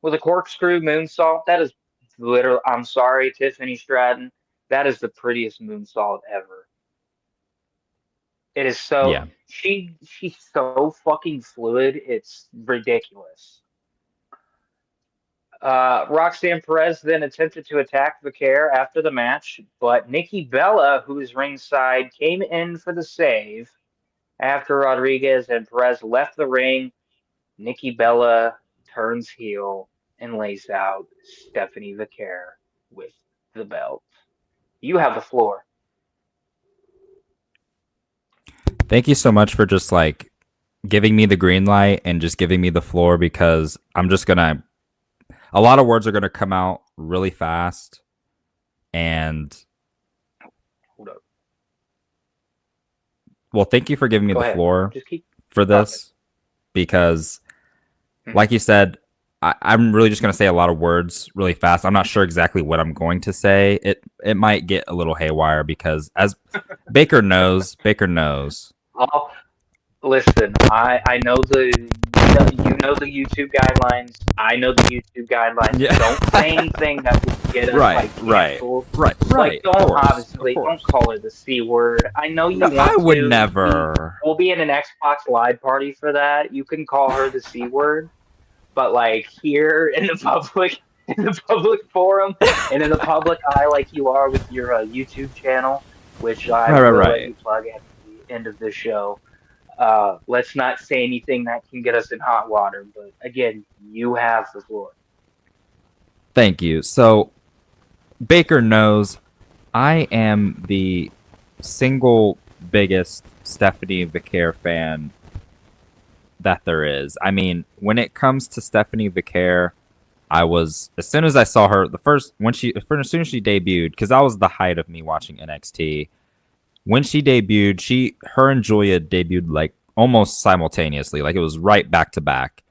with a corkscrew moonsault. That is literally, I'm sorry, Tiffany Stratton, that is the prettiest moonsault ever. It is so, Yeah. she's so fucking fluid, it's ridiculous. Roxanne Perez then attempted to attack Vaquer after the match, but Nikki Bella, who is ringside, came in for the save. After Rodriguez and Perez left the ring, Nikki Bella turns heel and lays out Stephanie Vaquer with the belt. You have the floor. Thank you so much for just like giving me the green light and just giving me the floor because I'm just gonna a lot of words are gonna come out really fast and Hold up. well, thank you for giving me Go the ahead. floor Just keep for talking. this because Mhm. like you said, I'm really just gonna say a lot of words really fast. I'm not sure exactly what I'm going to say. It might get a little haywire because as Baker knows. I'll, Listen, I know the YouTube guidelines. I know the YouTube guidelines. Yeah. Don't say anything that will get us Right, like right, canceled. right, Like right. Of don't course, of obviously don't course. call her the C word. I know No, you I want would to. never. We'll be in an Xbox Live party for that. You can call her the C word, but like here in the public in the public forum and in the public eye like you are with your YouTube channel, which I Right, right, will let right. you plug at the end of the show. Let's not say anything that can get us in hot water. But again, you have the floor. Thank you. So Baker knows I am the single biggest Stephanie Vaquer fan that there is. I mean, when it comes to Stephanie Vaquer, I was as soon as I saw her the first when she as soon as she debuted because that was the height of me watching NXT. When she debuted, her and Julia debuted like almost simultaneously, like it was right back to back.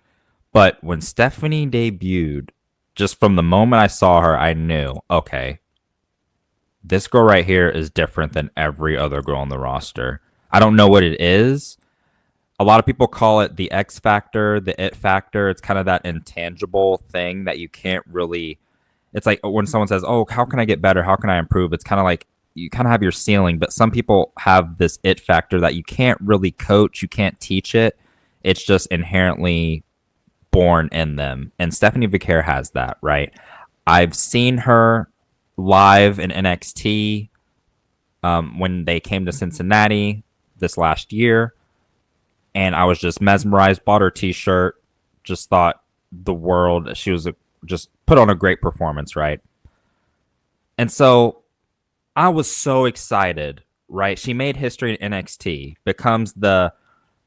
But when Stephanie debuted, just from the moment I saw her, I knew, okay, this girl right here is different than every other girl on the roster. I don't know what it is. A lot of people call it the X factor, the it factor. It's kind of that intangible thing that you can't really. It's like when someone says, "Oh, how can I get better? How can I improve?" It's kind of like you kind of have your ceiling, but some people have this it factor that you can't really coach, you can't teach it. It's just inherently born in them. And Stephanie Vaquer has that, right? I've seen her live in NXT when they came to Cincinnati this last year, and I was just mesmerized. Bought her T-shirt, just thought the world. She was just put on a great performance, right? And so I was so excited, right? She made history in NXT, becomes the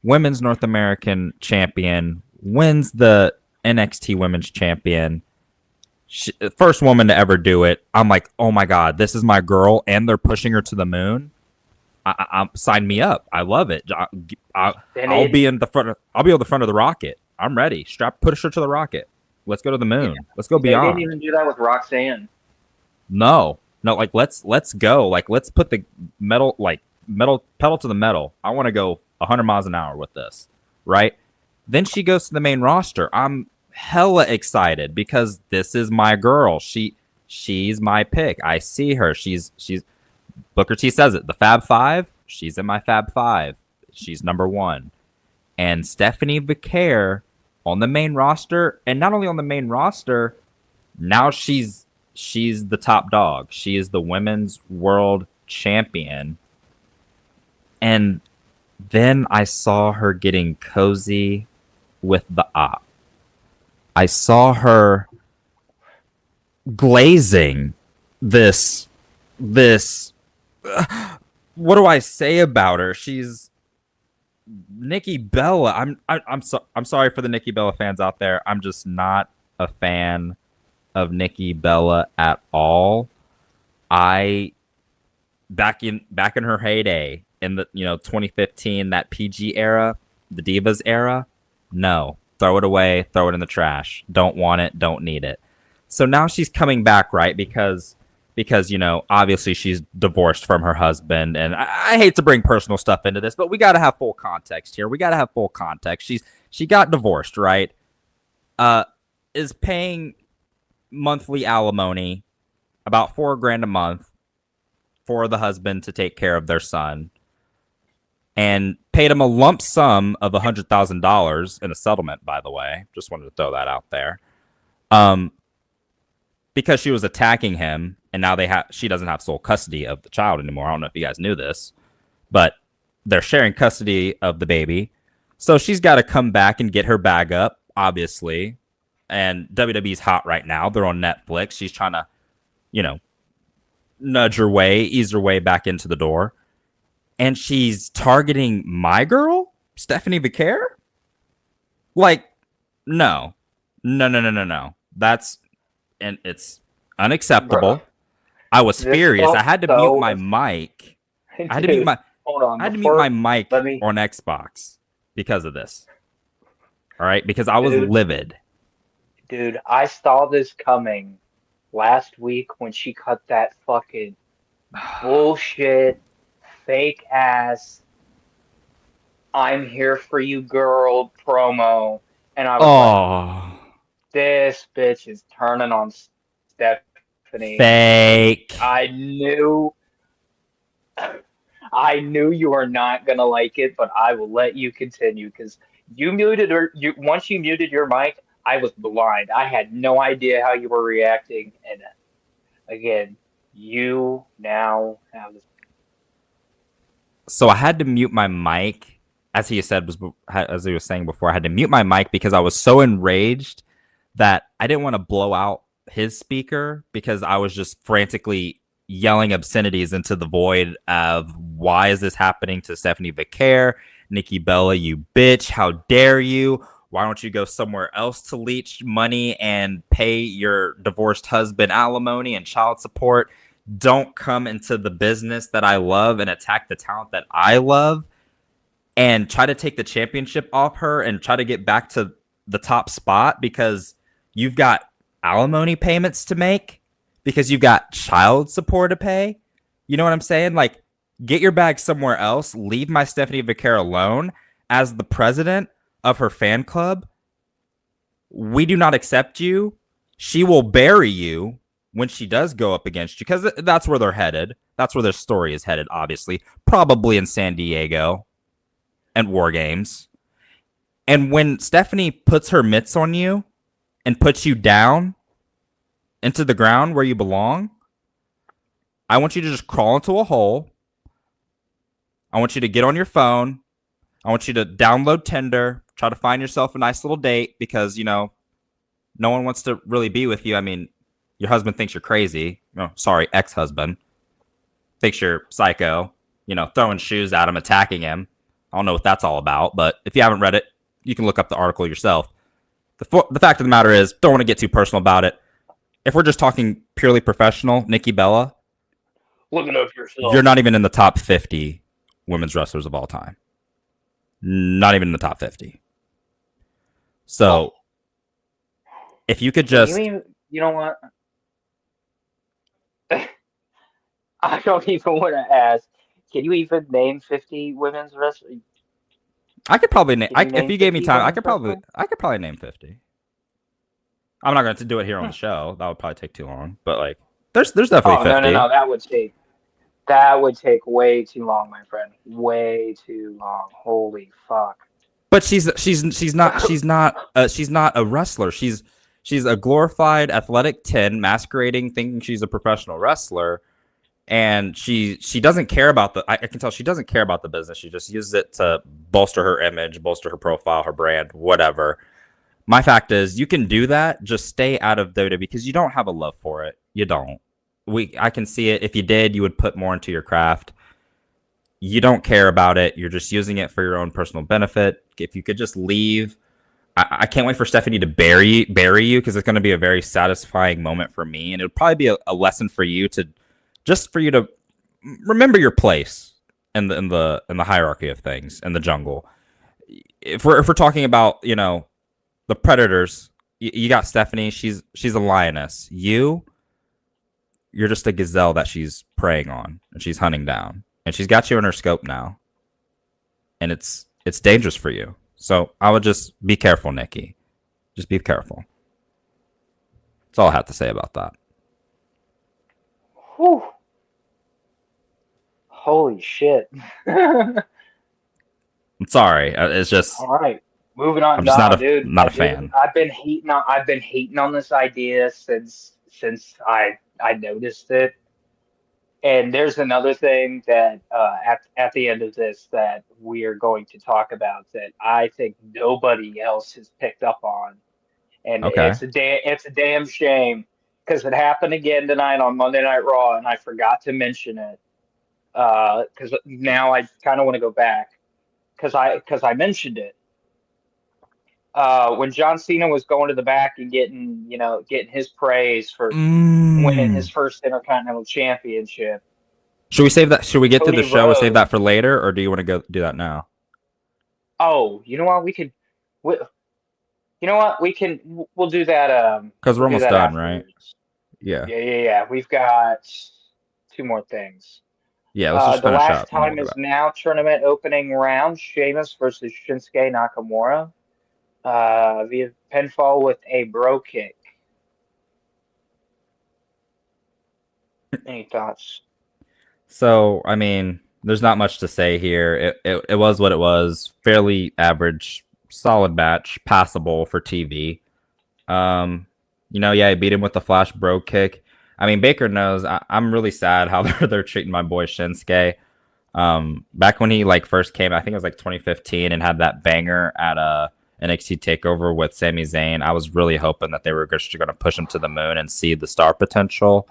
Women's North American Champion, wins the NXT Women's Champion. First woman to ever do it. I'm like, oh my god, this is my girl, and they're pushing her to the moon. Sign me up. I love it. And I'll it, be in the front. I'll be on the front of the rocket. I'm ready. Push her to the rocket. Let's go to the yeah, moon. Let's go they didn't beyond. even do that with Roxanne. No, no, like let's go. Like let's put the metal pedal to the metal. I want to go 100 miles an hour with this, right? Then she goes to the main roster. I'm hella excited because this is my girl. She's my pick. I see her. She's Booker T says it. The Fab Five. She's in my Fab Five. She's number one. And Stephanie Vicaire on the main roster, and not only on the main roster, now she's the top dog. She is the women's world champion. And then I saw her getting cozy with the op. I saw her glazing this what do I say about her? She's Nikki Bella. I'm sorry for the Nikki Bella fans out there. I'm just not a fan of Nikki Bella at all. I back in her heyday in the 2015, that PG era, the Divas era, no. Throw it away, throw it in the trash. Don't want it, don't need it. So now she's coming back, right? Because obviously she's divorced from her husband, and I hate to bring personal stuff into this, but we got to have full context here. We got to have full context. She got divorced, right? Is paying monthly alimony, about $4,000 a month, for the husband to take care of their son, and paid him a lump sum of $100,000 in a settlement. By the way, just wanted to throw that out there. Because she was attacking him, and now she doesn't have sole custody of the child anymore. I don't know if you guys knew this, but they're sharing custody of the baby. So she's got to come back and get her bag up, obviously. And WWE's hot right now. They're on Netflix. She's trying to, ease her way back into the door. And she's targeting my girl, Stephanie Vicaire? Like, no. And it's unacceptable. Bro, I was furious. I had to mute my mic. I had to mute my mic on Xbox because of this. All right, because I was livid. Dude, I saw this coming last week when she cut that fucking bullshit, fake ass "I'm here for you, girl" promo, and I was like, this bitch is turning on Stephanie. Fake. I knew you were not gonna like it, but I will let you continue because you muted her. Once you muted your mic, I was blind. I had no idea how you were reacting, and again, you now have this. So I had to mute my mic, as he was saying before. I had to mute my mic because I was so enraged that I didn't want to blow out his speaker, because I was just frantically yelling obscenities into the void of, why is this happening to Stephanie Vicaire? Nikki Bella, you bitch, how dare you? Why don't you go somewhere else to leech money and pay your divorced husband alimony and child support? Don't come into the business that I love and attack the talent that I love and try to take the championship off her and try to get back to the top spot because you've got alimony payments to make, because you've got child support to pay. You know what I'm saying? Like, get your bag somewhere else. Leave my Stephanie Vicaire alone. As the president of her fan club, we do not accept you. She will bury you when she does go up against you, because that's where they're headed. That's where their story is headed, obviously. Probably in San Diego and War Games. And when Stephanie puts her mitts on you and puts you down into the ground where you belong, I want you to just crawl into a hole. I want you to get on your phone. I want you to download Tinder, try to find yourself a nice little date, because, no one wants to really be with you. I mean, your husband thinks you're crazy. Oh, sorry, ex-husband. Thinks you're psycho, throwing shoes at him, attacking him. I don't know what that's all about, but if you haven't read it, you can look up the article yourself. The fact of the matter is, don't want to get too personal about it. If we're just talking purely professional, Nikki Bella, looking up yourself, you're not even in the top 50 women's wrestlers of all time. Not even in the top 50. So, if you could just... You know what? I don't even want to ask. Can you even name 50 women's wrestlers? I could probably name... if you gave me time, I could probably name 50. I'm not going to do it here on the show. That would probably take too long. But, there's definitely 50. No. That would take That would take way too long, my friend. Way too long. Holy fuck. But she's not a wrestler. She's a glorified athletic 10 masquerading thinking she's a professional wrestler, and she doesn't care about I can tell she doesn't care about the business. She just uses it to bolster her image, bolster her profile, her brand, whatever. My fact is, you can do that. Just stay out of WWE because you don't have a love for it. You don't. I can see it. If you did, you would put more into your craft. You don't care about it. You're just using it for your own personal benefit. If you could just leave, I can't wait for Stephanie to bury you because it's going to be a very satisfying moment for me, and it'll probably be a lesson for you to remember your place in the hierarchy of things in the jungle. If we're talking about the predators, you got Stephanie. She's a lioness. You're just a gazelle that she's preying on and she's hunting down, and she's got you in her scope now, and it's dangerous for you. So I would just be careful, Nikki. Just be careful. That's all I have to say about that. Whew. Holy shit. All I'm sorry. It's just right. Moving on. I'm just Nah, dude. not a Dude, fan. I've been hating on this idea since I noticed it. And there's another thing that at the end of this that we are going to talk about that I think nobody else has picked up on, and Okay. it's a damn shame because it happened again tonight on Monday Night Raw, and I forgot to mention it because now I kind of want to go back because I mentioned it when John Cena was going to the back and getting his praise for winning his Mm. first Intercontinental Championship. Should we save that? Should we get to the Cody show and save Rhodes. that for later, or do you want to go do that now? Oh, you know what? We, you know what? We'll do that. Because we're We'll do almost that done, right? afterwards. Yeah. Yeah. We've got two more things. Yeah. Let's just The finish last up and then we'll time go is back. now tournament opening round. Sheamus versus Shinsuke Nakamura. Via pinfall with a bro kick. Any thoughts? So, I mean, there's not much to say here. It was what it was. Fairly average, solid match, passable for TV. Um, yeah, he beat him with the flash bro kick. I mean, Baker knows. I'm really sad how they're treating my boy Shinsuke. Back when he first came, I think it was 2015, and had that banger at NXT Takeover with Sami Zayn. I was really hoping that they were just going to push him to the moon and see the star potential.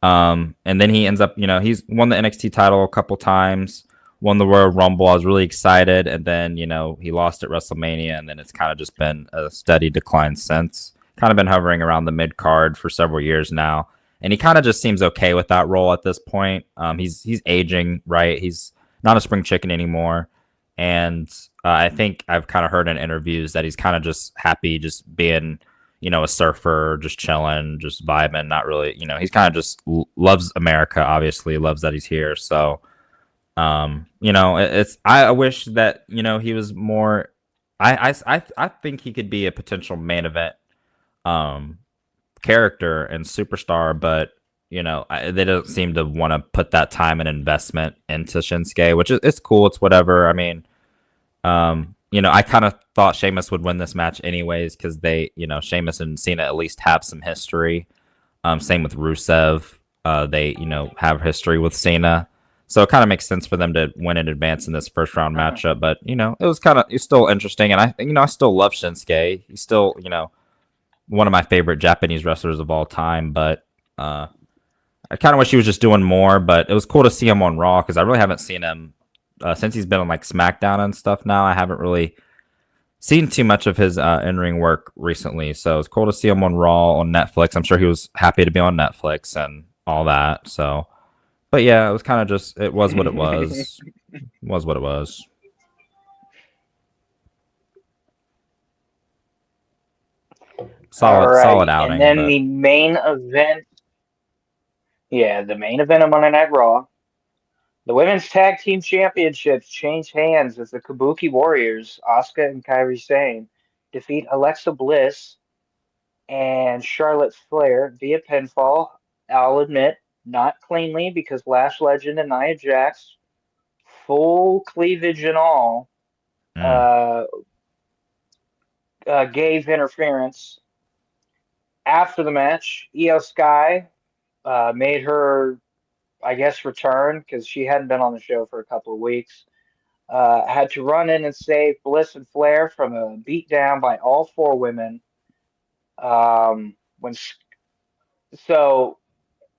And then he ends up, he's won the NXT title a couple times, won the Royal Rumble. I was really excited, and then he lost at WrestleMania, and then it's kind of just been a steady decline since. Kind of been hovering around the mid card for several years now, and he kind of just seems okay with that role at this point. He's aging, right? He's not a spring chicken anymore, and I think I've kind of heard in interviews that he's kind of just happy, just being a surfer, just chilling, just vibing, not really, he's kind of just loves America, obviously, loves that he's here. So, I wish that, he was more, I think he could be a potential main event, um, character and superstar, but, they don't seem to want to put that time and investment into Shinsuke, which is, it's cool. It's whatever. I mean, I kind of thought Sheamus would win this match anyways because Sheamus and Cena at least have some history. Same with Rusev. They, have history with Cena. So it kind of makes sense for them to win in advance in this first round matchup. But, it's still interesting. And I still love Shinsuke. He's still, one of my favorite Japanese wrestlers of all time. But I kind of wish he was just doing more. But it was cool to see him on Raw because I really haven't seen him since he's been on SmackDown and stuff now. I haven't really seen too much of his in-ring work recently, so it's cool to see him on Raw on Netflix. I'm sure he was happy to be on Netflix and all that. So, but yeah, it was kind of just it was what it was. Was what it was. All Solid right, and outing, then but the main event. Yeah, the main event of Monday Night Raw. The women's tag team championships change hands as the Kabuki Warriors, Asuka and Kairi Sane, defeat Alexa Bliss and Charlotte Flair via pinfall. I'll admit, not cleanly because Lash Legend and Nia Jax, full cleavage and all, Mm. uh, gave interference. After the match, Io Sky made her, I guess, return because she hadn't been on the show for a couple of weeks. Had to run in and save Bliss and Flair from a beatdown by all four women. When so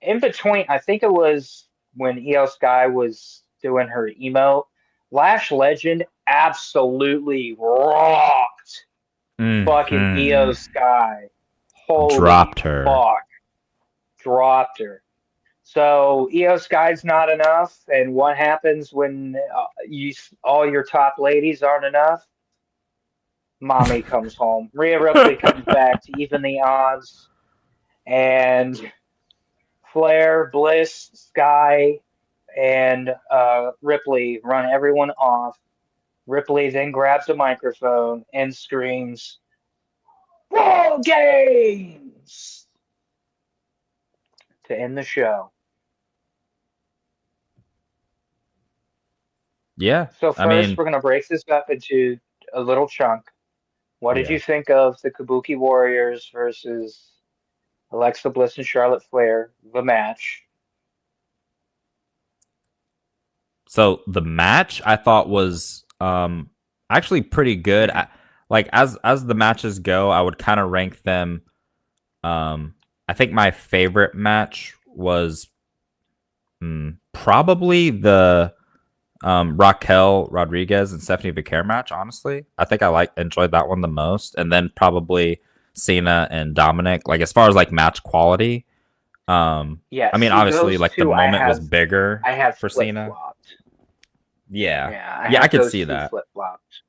in between, I think it was when Io Sky was doing her emo. Lash Legend absolutely rocked fucking Io Hmm. Sky. Holy Dropped her. fuck, dropped her. So Io Sky's not enough, and what happens when all your top ladies aren't enough? Mommy comes home. Rhea Ripley comes back to even the odds, and Flair, Bliss, Sky, and Ripley run everyone off. Ripley then grabs a microphone and screams, "Ball games!" to end the show. Yeah. So I first, mean, we're gonna break this up into a little chunk. What did yeah. you think of the Kabuki Warriors versus Alexa Bliss and Charlotte Flair, the match? So the match I thought was actually pretty good. Like as the matches go, I would kind of rank them. I think my favorite match was probably the Raquel Rodriguez and Stephanie Vicaire match. Honestly, I think I enjoyed that one the most, and then probably Cena and Dominic. Like as far as like match quality, Yeah, I mean see obviously those like the two moment was bigger I have for flip Cena. flopped. Yeah, Yeah, I yeah, I have could those see two that. flip flopped.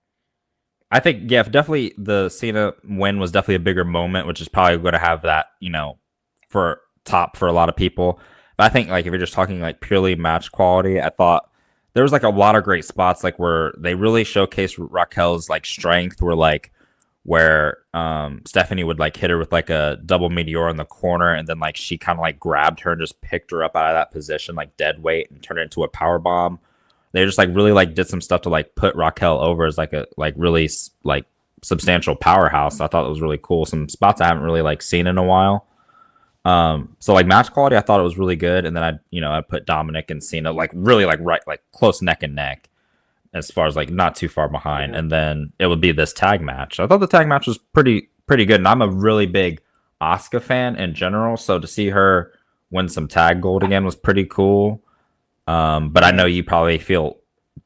I think yeah, definitely the Cena win was definitely a bigger moment, which is probably going to have that for top for a lot of people. But I think like if you're just talking like purely match quality, I thought there was like a lot of great spots like where they really showcased Raquel's like strength, where Stephanie would like hit her with like a double meteor in the corner, and then like she kind of like grabbed her and just picked her up out of that position like dead weight and turned it into a power bomb. They just like really like did some stuff to like put Raquel over as like a like really like substantial powerhouse. I thought it was really cool. Some spots I haven't really like seen in a while. So like match quality, I thought it was really good. And then I put Dominic and Cena like really like right like close neck and neck as far as like not too far behind. Yeah. And then it would be this tag match. I thought the tag match was pretty good. And I'm a really big Asuka fan in general, so to see her win some tag gold again was pretty cool. But I know Mm. you probably feel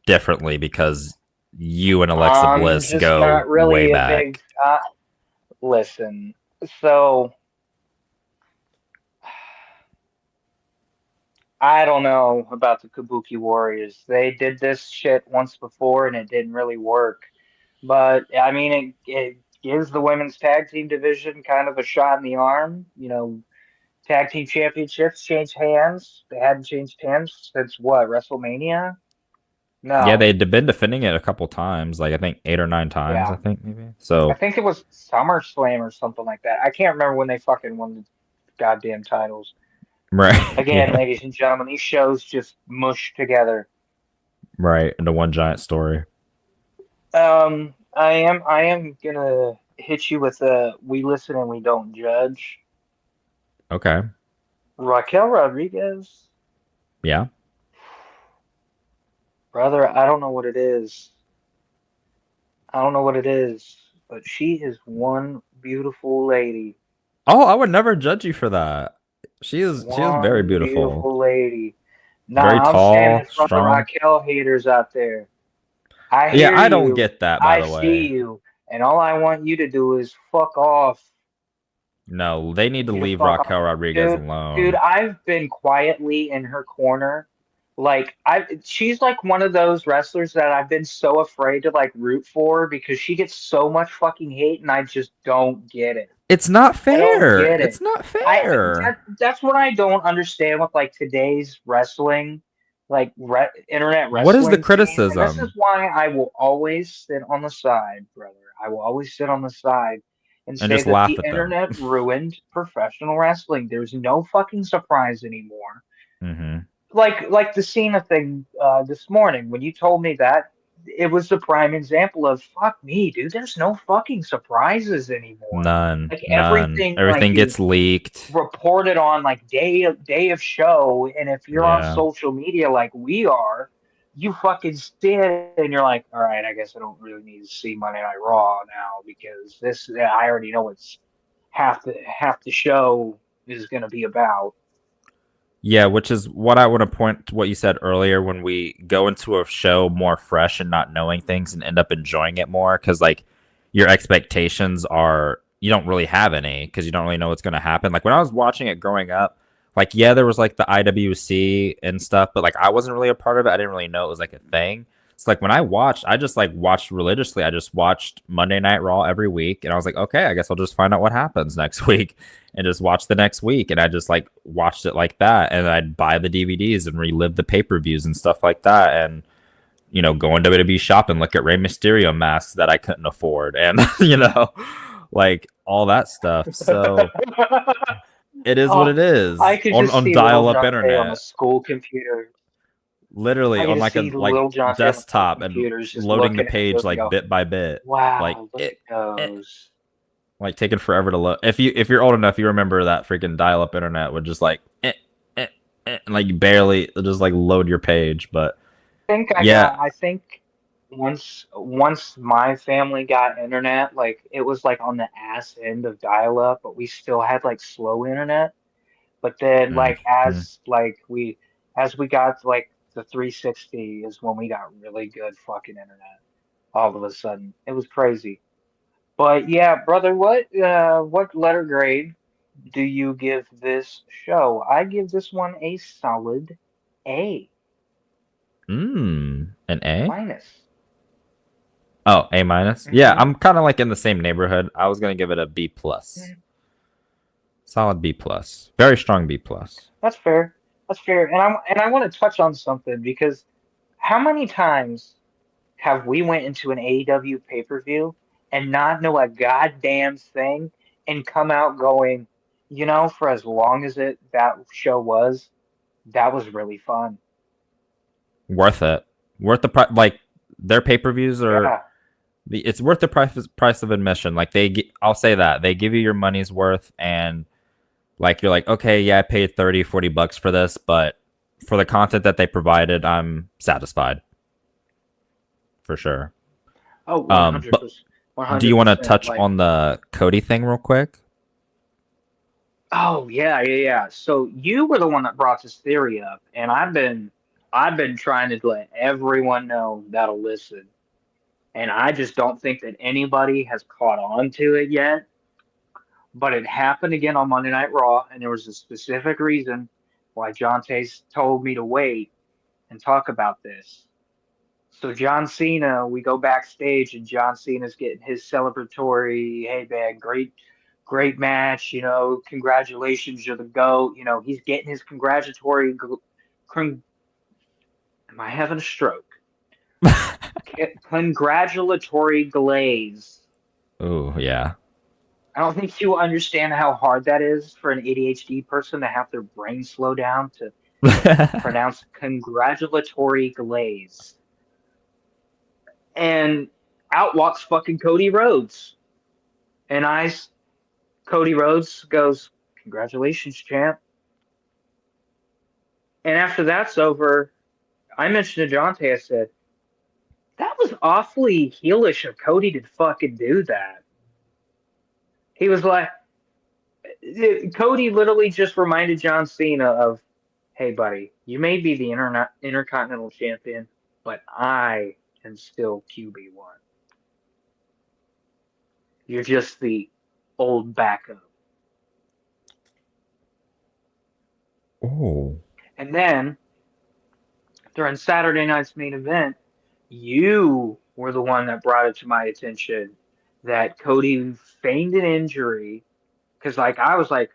differently because you and Alexa I'm Bliss just go not way really a big back. listen. So I don't know about the Kabuki Warriors. They did this shit once before and it didn't really work. But I mean, it gives the women's tag team division kind of a shot in the arm. Tag team championships change hands. They hadn't changed hands since what, WrestleMania? Yeah, No. they'd been defending it a couple times, like I think 8 or 9 times, I Yeah. think maybe. I So think it was SummerSlam or something like that. I can't remember when they fucking won the goddamn titles. right, Again, yeah, ladies and gentlemen, these shows just mush together. right into one giant story. I am gonna hit you with a we listen and we don't judge. Okay, Raquel Rodriguez, yeah. brother, I don't know what it is. I don't know what it is, but she is one beautiful lady. Oh, I would never judge you for that. She is very One beautiful, beautiful lady. very Nah, I'm saying tall, this for the strong. Raquel haters out there. I Yeah, hear I don't you, get that by I the see way. you, and all I want you to do is fuck off. No, they need to You to leave fuck off. Raquel Rodriguez Dude, alone. I've been quietly in her corner. She's like one of those wrestlers that I've been so afraid to like root for because she gets so much fucking hate and I just don't get it. It's not I don't fair. get it. It's not That fair. that's what I don't understand with like today's wrestling, like internet What is the wrestling scene. And this is criticism? why I will always sit on the side, brother. I will always sit on the side and And say just that laugh the at them. internet ruined professional wrestling. There's no fucking surprise anymore. Mm-hmm. Like the Cena thing this morning when you told me that, it was the prime example of fuck me, dude. There's no fucking surprises anymore. None, Like none. everything like Everything is gets leaked. reported on like day of show, and if you're on Yeah. social media like we are, you fucking see it and you're like, all right, I guess I don't really need to see Monday Night Raw now because this I already know what's half the show is going to be about. Yeah, which is what I want to point to what you said earlier when we go into a show more fresh and not knowing things and end up enjoying it more because like your expectations are you don't really have any because you don't really know what's going to happen. Like when I was watching it growing up, like yeah, there was like the IWC and stuff, but like I wasn't really a part of it. I didn't really know it was like a thing. It's like when I watched, I just like watched religiously. I just watched Monday Night Raw every week, and I was like, okay, I guess I'll just find out what happens next week and just watch the next week. And I just like watched it like that. And I'd buy the DVDs and relive the pay per views and stuff like that. And, you know, go into WWE shop and look at Rey Mysterio masks that I couldn't afford and, you know, like all that stuff. So it is what Oh, it I is could just on see Little dial up John Tay on a internet, school computer. literally I could on just like see a like Little John Tay on a school desktop and computer just loading the looking at page those and like go, bit by bit. Like wow, look it, at it those. like taking forever to load. If you're old enough, you remember that freaking dial up internet would just like and like you barely just like load your page. But yeah, I think once my family got internet, like it was like on the ass end of dial-up, but we still had like slow internet. But then like mm-hmm. as we got like the 360 is when we got really good fucking internet all of a sudden. It was crazy. But yeah, brother, what letter grade do you give this show? I give this one a solid A An A. minus. Oh, A minus. Yeah, Hmm. I'm kind of like in the same neighborhood. I was gonna give it a B plus, solid B plus, very strong B plus. That's fair. That's fair. And I want to touch on something because how many times have we went into an AEW pay-per-view and not know a goddamn thing and come out going, for as long as that show was, that was really fun. Worth it. Worth the price. Like their pay per views are. Yeah. It's worth the price of admission. Like I'll say that they give you your money's worth, and like you're like, okay, yeah, I paid 30, $40 for this, but for the content that they provided, I'm satisfied for sure. Oh, But 100%. do you want to 100%. touch Like, on the Cody thing real quick? oh yeah, yeah, yeah. So you were the one that brought this theory up, and I've been trying to let everyone know that'll listen. And I just don't think that anybody has caught on to it yet. But it happened again on Monday Night Raw, and there was a specific reason why John Tace told me to wait and talk about this. So John Cena, we go backstage, and John Cena's getting his celebratory, hey man, great match, congratulations, you're the GOAT. He's getting his congratulatory. Con- Am I having a stroke? Congratulatory glaze. Oh yeah. I don't think you understand how hard that is for an ADHD person to have their brain slow down to pronounce congratulatory glaze. And out walks fucking Cody Rhodes. And Cody Rhodes goes, congratulations, champ. And after that's over, I mentioned to Jonte, I said, that was awfully heelish of Cody to fucking do that. He was like, Cody literally just reminded John Cena of, hey, buddy, you may be the Intercontinental Champion, but I am still QB1. You're just the old backup. Oh. And then during Saturday night's main event, you were the one that brought it to my attention that Cody feigned an injury. Because, like, I was like,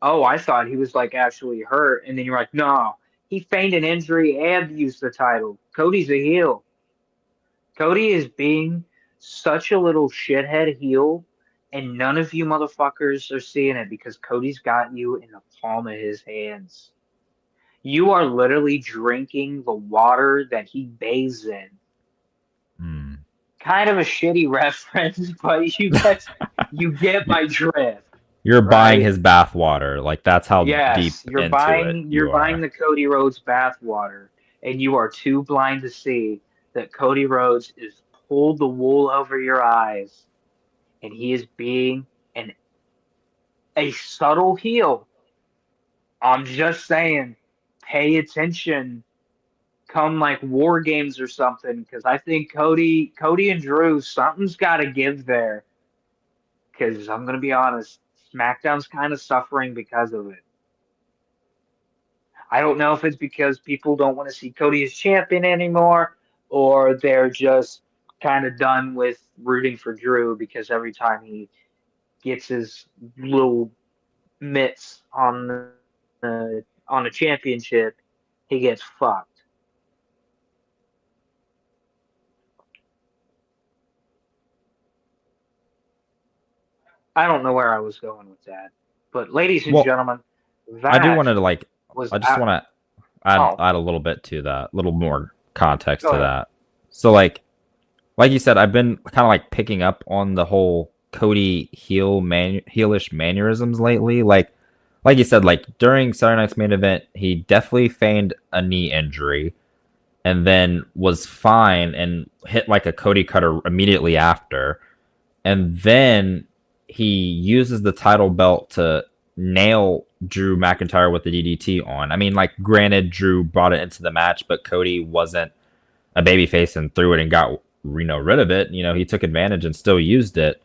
oh, I thought he was, like, actually hurt. And then you're like, no, he feigned an injury and used the title. Cody's a heel. Cody is being such a little shithead heel, and none of you motherfuckers are seeing it because Cody's got you in the palm of his hands. You are literally drinking the water that he bathes in. Hmm. Kind of a shitty reference, but you get my drift, You're buying right? his bath water. Like that's how Yes, deep into it you're you buying are. the Cody Rhodes bathwater, and you are too blind to see that Cody Rhodes is pulled the wool over your eyes, and he is being an a subtle heel. I'm just saying, pay attention come like war games or something, because I think Cody and Drew, something's got to give there. Because I'm gonna be honest, SmackDown's kind of suffering because of it. I don't know if it's because people don't want to see Cody as champion anymore, or they're just kind of done with rooting for Drew because every time he gets his little mitts on a championship, he gets fucked. I don't know where I was going with that, but ladies and Well, gentlemen, I do that want to like was I just out. want to add Oh, add a little bit to that, a little more context go to ahead. that. So like you said, I've been kind of like picking up on the whole Cody heelish mannerisms lately. Like you said, like during Saturday Night's main event, he definitely feigned a knee injury and then was fine and hit like a Cody cutter immediately after. And then he uses the title belt to nail Drew McIntyre with the DDT on. I mean, like, granted, Drew brought it into the match, but Cody wasn't a babyface and threw it and got rid of it. He took advantage and still used it.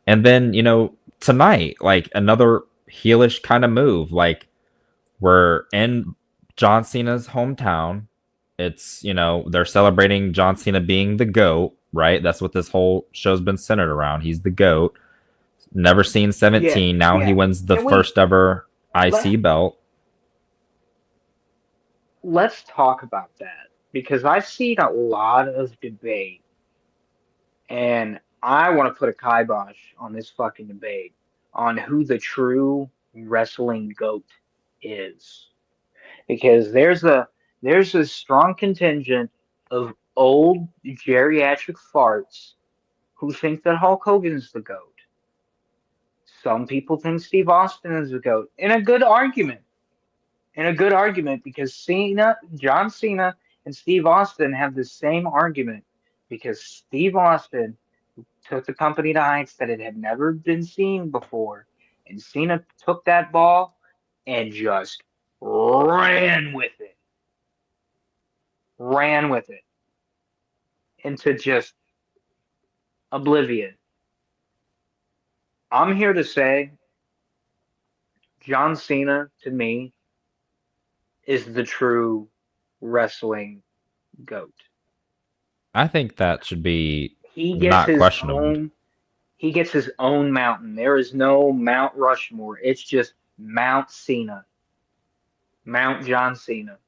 And then tonight, like another heelish kind of move. Like we're in John Cena's hometown. It's they're celebrating John Cena being the GOAT, right? That's what this whole show's been centered around. He's the GOAT. Never seen Yeah, 17. Now he yeah. wins the Can we first ever let IC belt. let's talk about that because I've seen a lot of debate, and I want to put a kibosh on this fucking debate on who the true wrestling goat is, because there's a strong contingent of old geriatric farts who think that Hulk Hogan's the goat. Some people think Steve Austin is the goat, in a good argument. In a good argument, because John Cena, and Steve Austin have the same argument, because Steve Austin took the company to heights that it had never been seen before, and Cena took that ball and just ran with it, ran with it into just oblivion. I'm here to say John Cena to me is the true wrestling goat. I think that should be He gets not his questionable. own he gets his own mountain. There is no Mount Rushmore. It's just Mount Cena. Mount John Cena.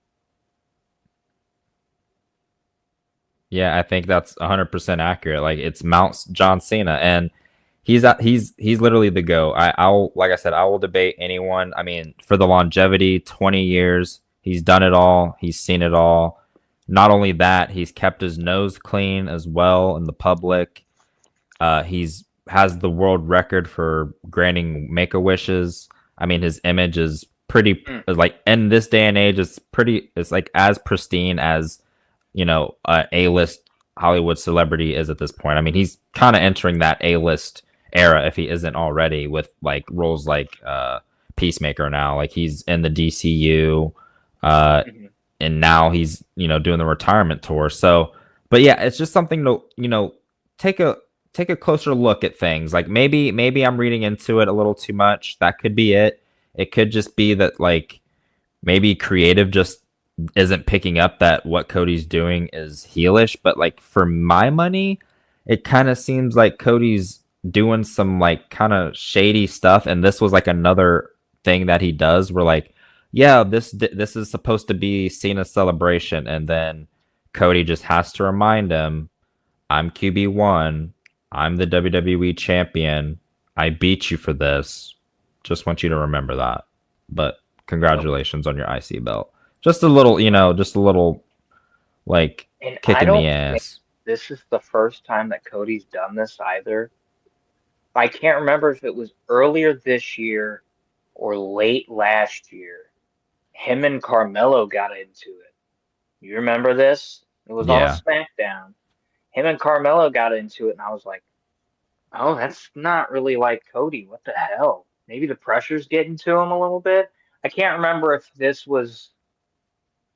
Yeah, I think that's 100% accurate. Like it's Mount John Cena, and he's literally the go. I'll like I said, I will debate anyone. I mean, for the longevity, 20 years, he's done it all. He's seen it all. Not only that, he's kept his nose clean as well in the public. He's has the world record for granting make a wishes. I mean, his image is pretty Mm. like in this day and age. It's like as pristine as a list Hollywood celebrity is at this point. I mean, he's kind of entering that A list era if he isn't already with like roles like Peacemaker now. Like he's in the DCU, uh, Mhm. and now he's doing the retirement tour. So, but yeah, it's just something to take a take a closer look at things. Like maybe I'm reading into it a little too much. That could be it. It could just be that like maybe creative just isn't picking up that what Cody's doing is heelish. But like for my money, it kind of seems like Cody's doing some like kind of shady stuff, and this was like another thing that he does. Where like, yeah, this is supposed to be Cena's celebration, and then Cody just has to remind him, "I'm QB1. I'm the WWE champion. I beat you for this. Just want you to remember that." But Yep. congratulations on your IC belt. Just a little, just a little like And kick I in the don't think ass. this is the first time that Cody's done this either. I can't remember if it was earlier this year or late last year. Him and Carmelo got into it. You remember this? It was on a Yeah. SmackDown. Him and Carmelo got into it, and I was like, oh, that's not really like Cody. What the hell? Maybe the pressure's getting to him a little bit. I can't remember if this was.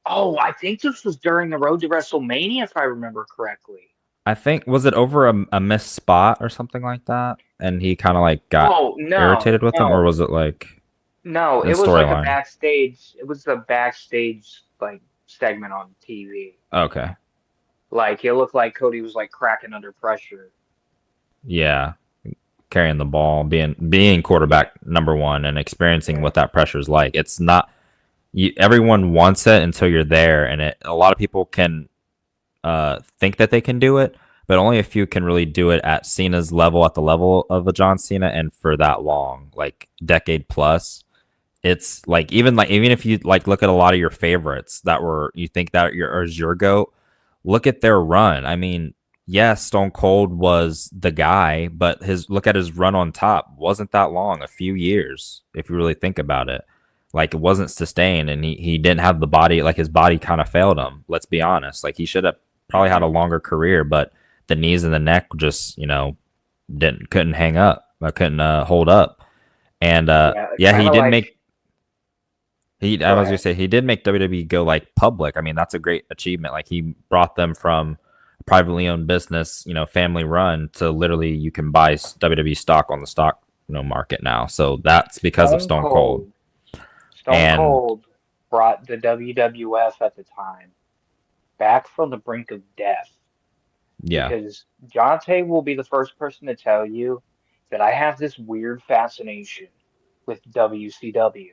Oh, I think this was during the road to WrestleMania, if I remember correctly. I think was it over a missed spot or something like that, and he kind of like got Oh, no, irritated with him, or no, was it like no. in It was like a storyline? backstage. It was a backstage like segment on TV. Okay. Like it looked like Cody was like cracking under pressure. Yeah. Carrying the ball, being Yeah, quarterback number one, and experiencing yeah. what that pressure is like. It's not everyone wants it until you're there, and a lot of people can think that they can do it, but only a few can really do it at Cena's level, at the level of a John Cena, and for that long, like decade plus. It's like even if you like look at a lot of your favorites that were you think that your goat, look at their run. I mean, yes, Stone Cold was the guy, but his look at his run on top wasn't that long, a few years, if you really think about it. Like it wasn't sustained, and he didn't have the body. Like his body kind of failed him. Let's be honest. Like he should have probably had a Hmm. longer career, but the knees and the neck just didn't couldn't hang up, couldn't hold up. And Yeah, yeah, kind he of did like. make I Go was gonna ahead. say he did make WWE go like public. I mean, that's a great achievement. Like he brought them from a privately owned business, family run, to literally you can buy WWE stock on the stock market now. So that's because of Stone Stone Cold. Cold. Stone And Cold brought the WWF at the time back from the brink of death yeah, because Jonte will be the first person to tell you that I have this weird fascination with WCW.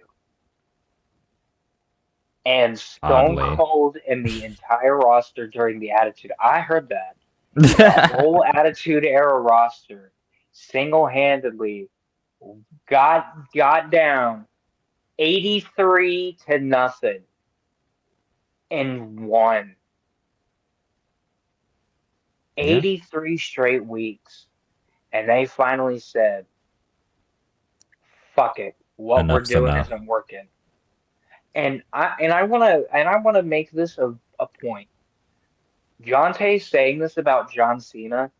And Stone oddly, Cold and the entire roster during the Attitude, I heard that. The whole Attitude Era roster single-handedly got down 83 to nothing and won yeah, 83 straight weeks. And they finally said, fuck it. What we're enough's doing enough. isn't working. And I wanna make this a point. Jonte saying this about John Cena,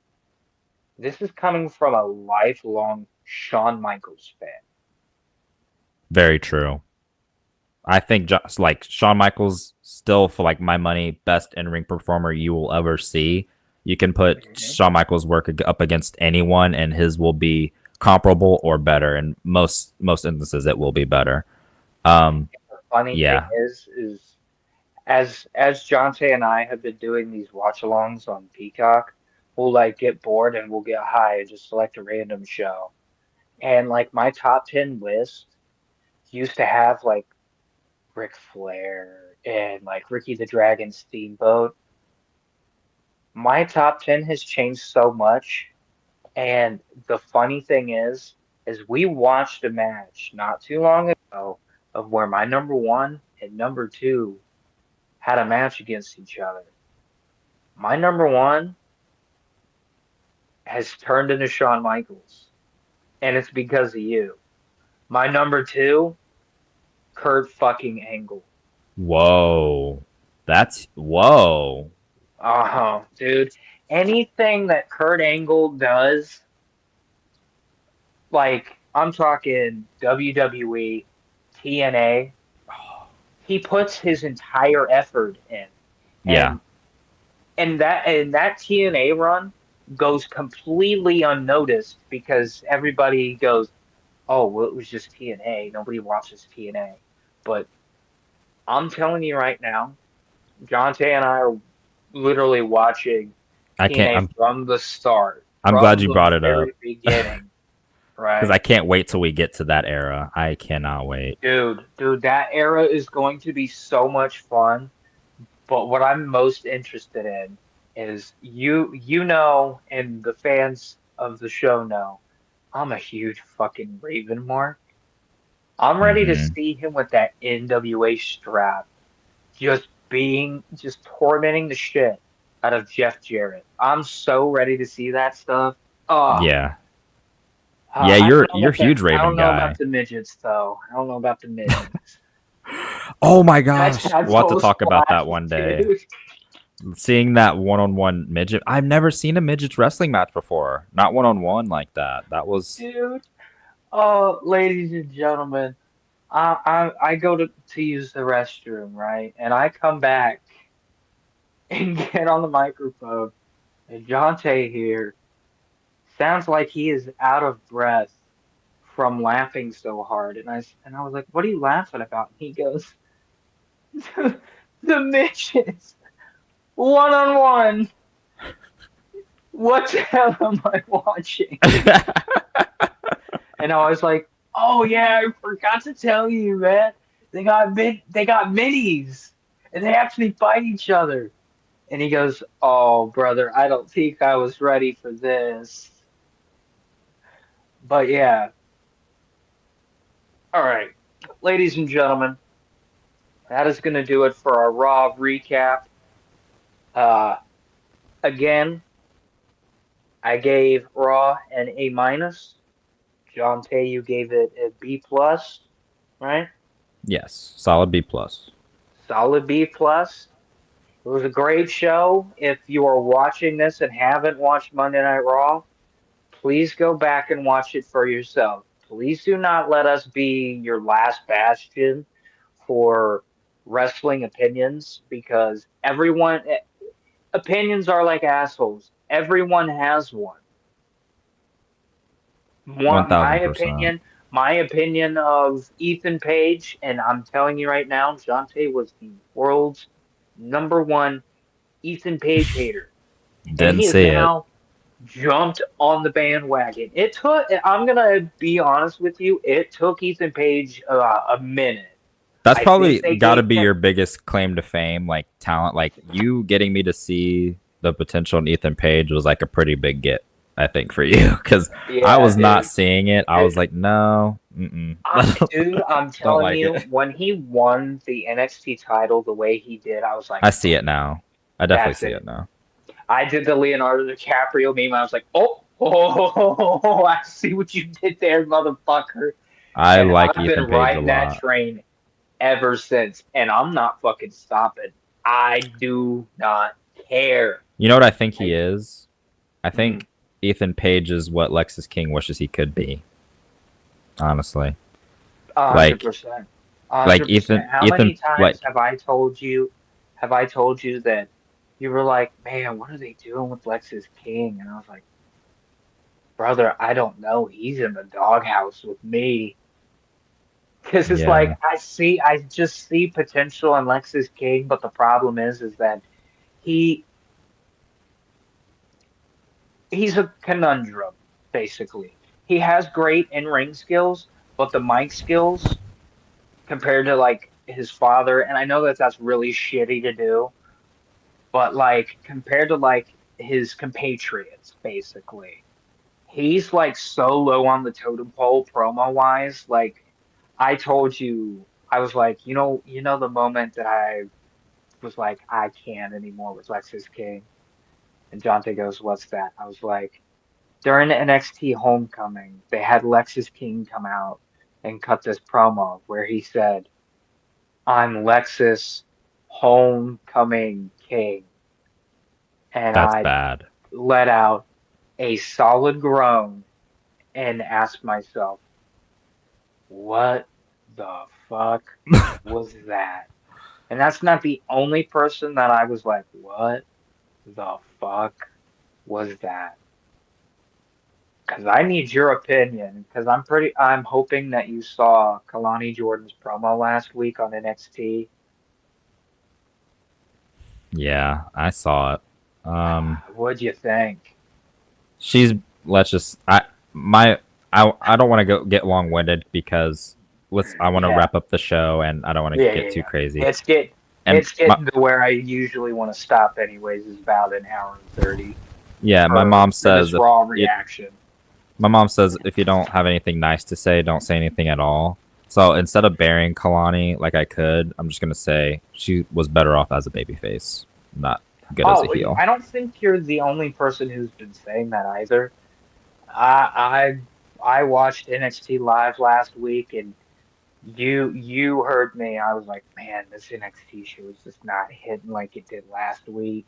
this is coming from a lifelong Shawn Michaels fan. Very true. I think just like Shawn Michaels still for like my money best in ring performer you will ever see. You can put Mhm. Shawn Michaels' work up against anyone, and his will be comparable or better. In most instances, it will be better. Um, The funny thing yeah, is as Jonte and I have been doing these watch-alongs on Peacock, we'll like get bored and we'll get high and just select a random show. And like my top 10 list used to have like Ric Flair and like Ricky the Dragon Steamboat. My top 10 has changed so much. And the funny thing is we watched a match not too long ago of where my number one and number two had a match against each other. My number one has turned into Shawn Michaels, and it's because of you. My number two, Kurt fucking Angle. whoa, that's whoa, Uh-huh, dude. Anything that Kurt Angle does, like I'm talking WWE, TNA, he puts his entire effort in. yeah, And and that TNA run goes completely unnoticed because everybody goes, "Oh, well, it was just TNA. Nobody watches TNA." But I'm telling you right now, Jonte and I are literally watching I can't. TNA from the start, I'm glad from you the brought it up very beginning, because right? I can't wait till we get to that era. I cannot wait. Dude, that era is going to be so much fun. But what I'm most interested in is and the fans of the show know, I'm a huge fucking Raven Mark. I'm ready to Hmm. see him with that NWA strap. just tormenting the shit out of Jeff Jarrett. I'm so ready to see that stuff. Oh, Yeah. Yeah, you're a huge I Raven don't know about guy. the midgets though. I don't know about the midgets. Oh my That's gosh. We'll have to those talk about that flashes, one day. dude. Seeing that one-on-one midget. I've never seen a midget wrestling match before. Not one-on-one like that. That was Dude. Oh, ladies and gentlemen, I go to use the restroom, right? And I come back and get on the microphone, and Jonte here sounds like he is out of breath from laughing so hard. And I was like, "What are you laughing about?" And he goes, "The midgets, one on one. What the hell am I watching?" And I was like, "Oh yeah, I forgot to tell you, man. They got minis, and they actually fight each other." And he goes, "Oh, brother, I don't think I was ready for this." But yeah, all right, ladies and gentlemen, that is going to do it for our Raw recap. Uh, again, I gave Raw an A minus. John Tay, you gave it a B plus, right? yes, solid B plus. Solid B plus. It was a great show. If you are watching this and haven't watched Monday Night Raw, please go back and watch it for yourself. Please do not let us be your last bastion for wrestling opinions because opinions are like assholes. Everyone has one. One My thousand percent. opinion, my opinion of Ethan Page, and I'm telling you right now, Jonte was the world's #1 Ethan Page hater. And Didn't he is see it. now jumped on the bandwagon. I'm gonna be honest with you, it took Ethan Page a minute. That's I think probably they got to gave be him, your biggest claim to fame, like talent. Like you getting me to see the potential in Ethan Page was like a pretty big get, I think, for you because I yeah, was not dude. seeing it. I was like, no, mm-mm. Dude, I'm Don't telling like you, it. when he won the NXT title the way he did, I was like, I see it now. I definitely that's see it. it now. I did the Leonardo DiCaprio meme. I was like, oh, I see what you did there, motherfucker. I And like I've been Ethan Page a riding that lot. train ever since, and I'm not fucking stopping. I do not care. You know what I think he I, is? I mm, think Ethan Page is what Lexus King wishes he could be. Honestly, a hundred like percent, a like hundred percent. Ethan How many Ethan times like have I told you that you were like, man, what are they doing with Lexus King? And I was like, brother, I don't know. He's in the doghouse with me. Because it's like yeah. I just see potential in Lexus King, but the problem is that he he's a conundrum, basically. He has great in-ring skills, but the mic skills compared to like his father, and I know that that's really shitty to do, but like compared to like his compatriots, basically, he's like so low on the totem pole promo wise. Like I told you, I was like, you know the moment that I was like, I can't anymore with Lexus King. And Jonte goes, what's that? I was like, during NXT Homecoming, they had Lexus King come out and cut this promo where he said, I'm Lexus Homecoming King. And That's I bad. let out a solid groan and asked myself, what the fuck was that? And that's not the only person that I was like, what the fuck was that? Because I need your opinion. Because I'm hoping that you saw Kalani Jordan's promo last week on NXT. Yeah, I saw it. What'd you think? She's let's just my I don't want to go get long winded because I want to Yeah, wrap up the show and I don't want to yeah, get yeah, too yeah. crazy. It's get And it's getting to where I usually want to stop anyways. Is about an hour and 30 yeah, my mom for this says raw reaction. my mom says if you don't have anything nice to say, don't say anything at all. So instead of burying Kalani like I could, I'm just gonna say she was better off as a babyface, not good as a Oh, heel. I don't think you're the only person who's been saying that either. I I watched NXT live last week, and you heard me. I was like, man, this NXT show is just not hitting like it did last week.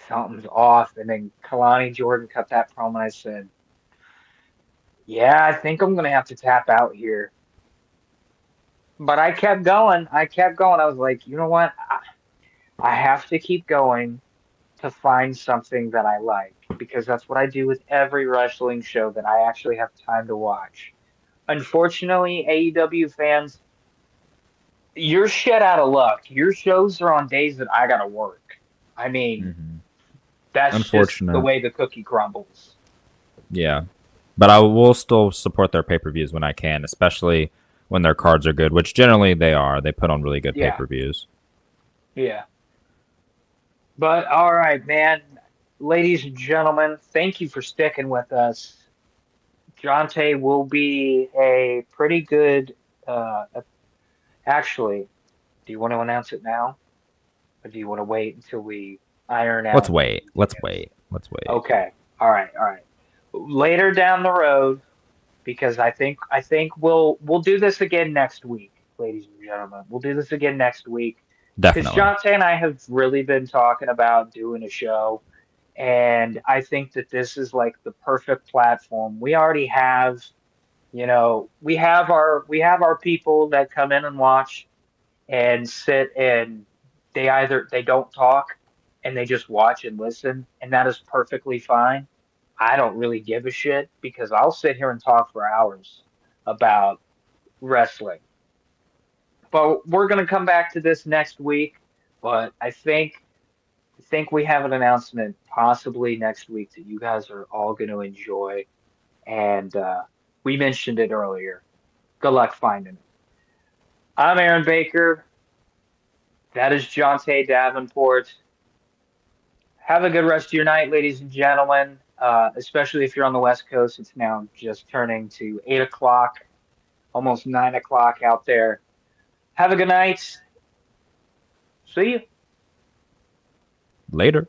Something's off. And then Kalani Jordan cut that promo, and I said, yeah, I think I'm gonna have to tap out here. But I kept going. I kept going. I was like, you know what? I have to keep going to find something that I like because that's what I do with every wrestling show that I actually have time to watch. Unfortunately, AEW fans, you're shit out of luck. Your shows are on days that I gotta work. I mean, Hmm. that's just the Unfortunate. way the cookie crumbles. Yeah. But I will still support their pay per views when I can, especially when their cards are good, which generally they are. They put on really good pay Yeah, per views. yeah. But all right, man. Ladies and gentlemen, thank you for sticking with us. Jonte will be a pretty good. Actually, do you want to announce it now, or do you want to wait until we iron Let's out the wait. Let's details? wait. Let's wait. Okay. All right. All right. Later down the road, because I think we'll do this again next week, ladies and gentlemen. We'll do this again next week because Definitely. Jonte and I have really been talking about doing a show, and I think that this is like the perfect platform. We already have, we have our people that come in and watch and sit, and they don't talk and they just watch and listen, and that is perfectly fine. I don't really give a shit because I'll sit here and talk for hours about wrestling. But we're gonna come back to this next week. But I think we have an announcement possibly next week that you guys are all going to enjoy, and we mentioned it earlier. Good luck finding it. I'm Aaron Baker. That is Jonte Davenport. Have a good rest of your night, ladies and gentlemen. Especially if you're on the West Coast, it's now just turning to 8 o'clock, almost 9 o'clock out there. Have a good night. See you. Later.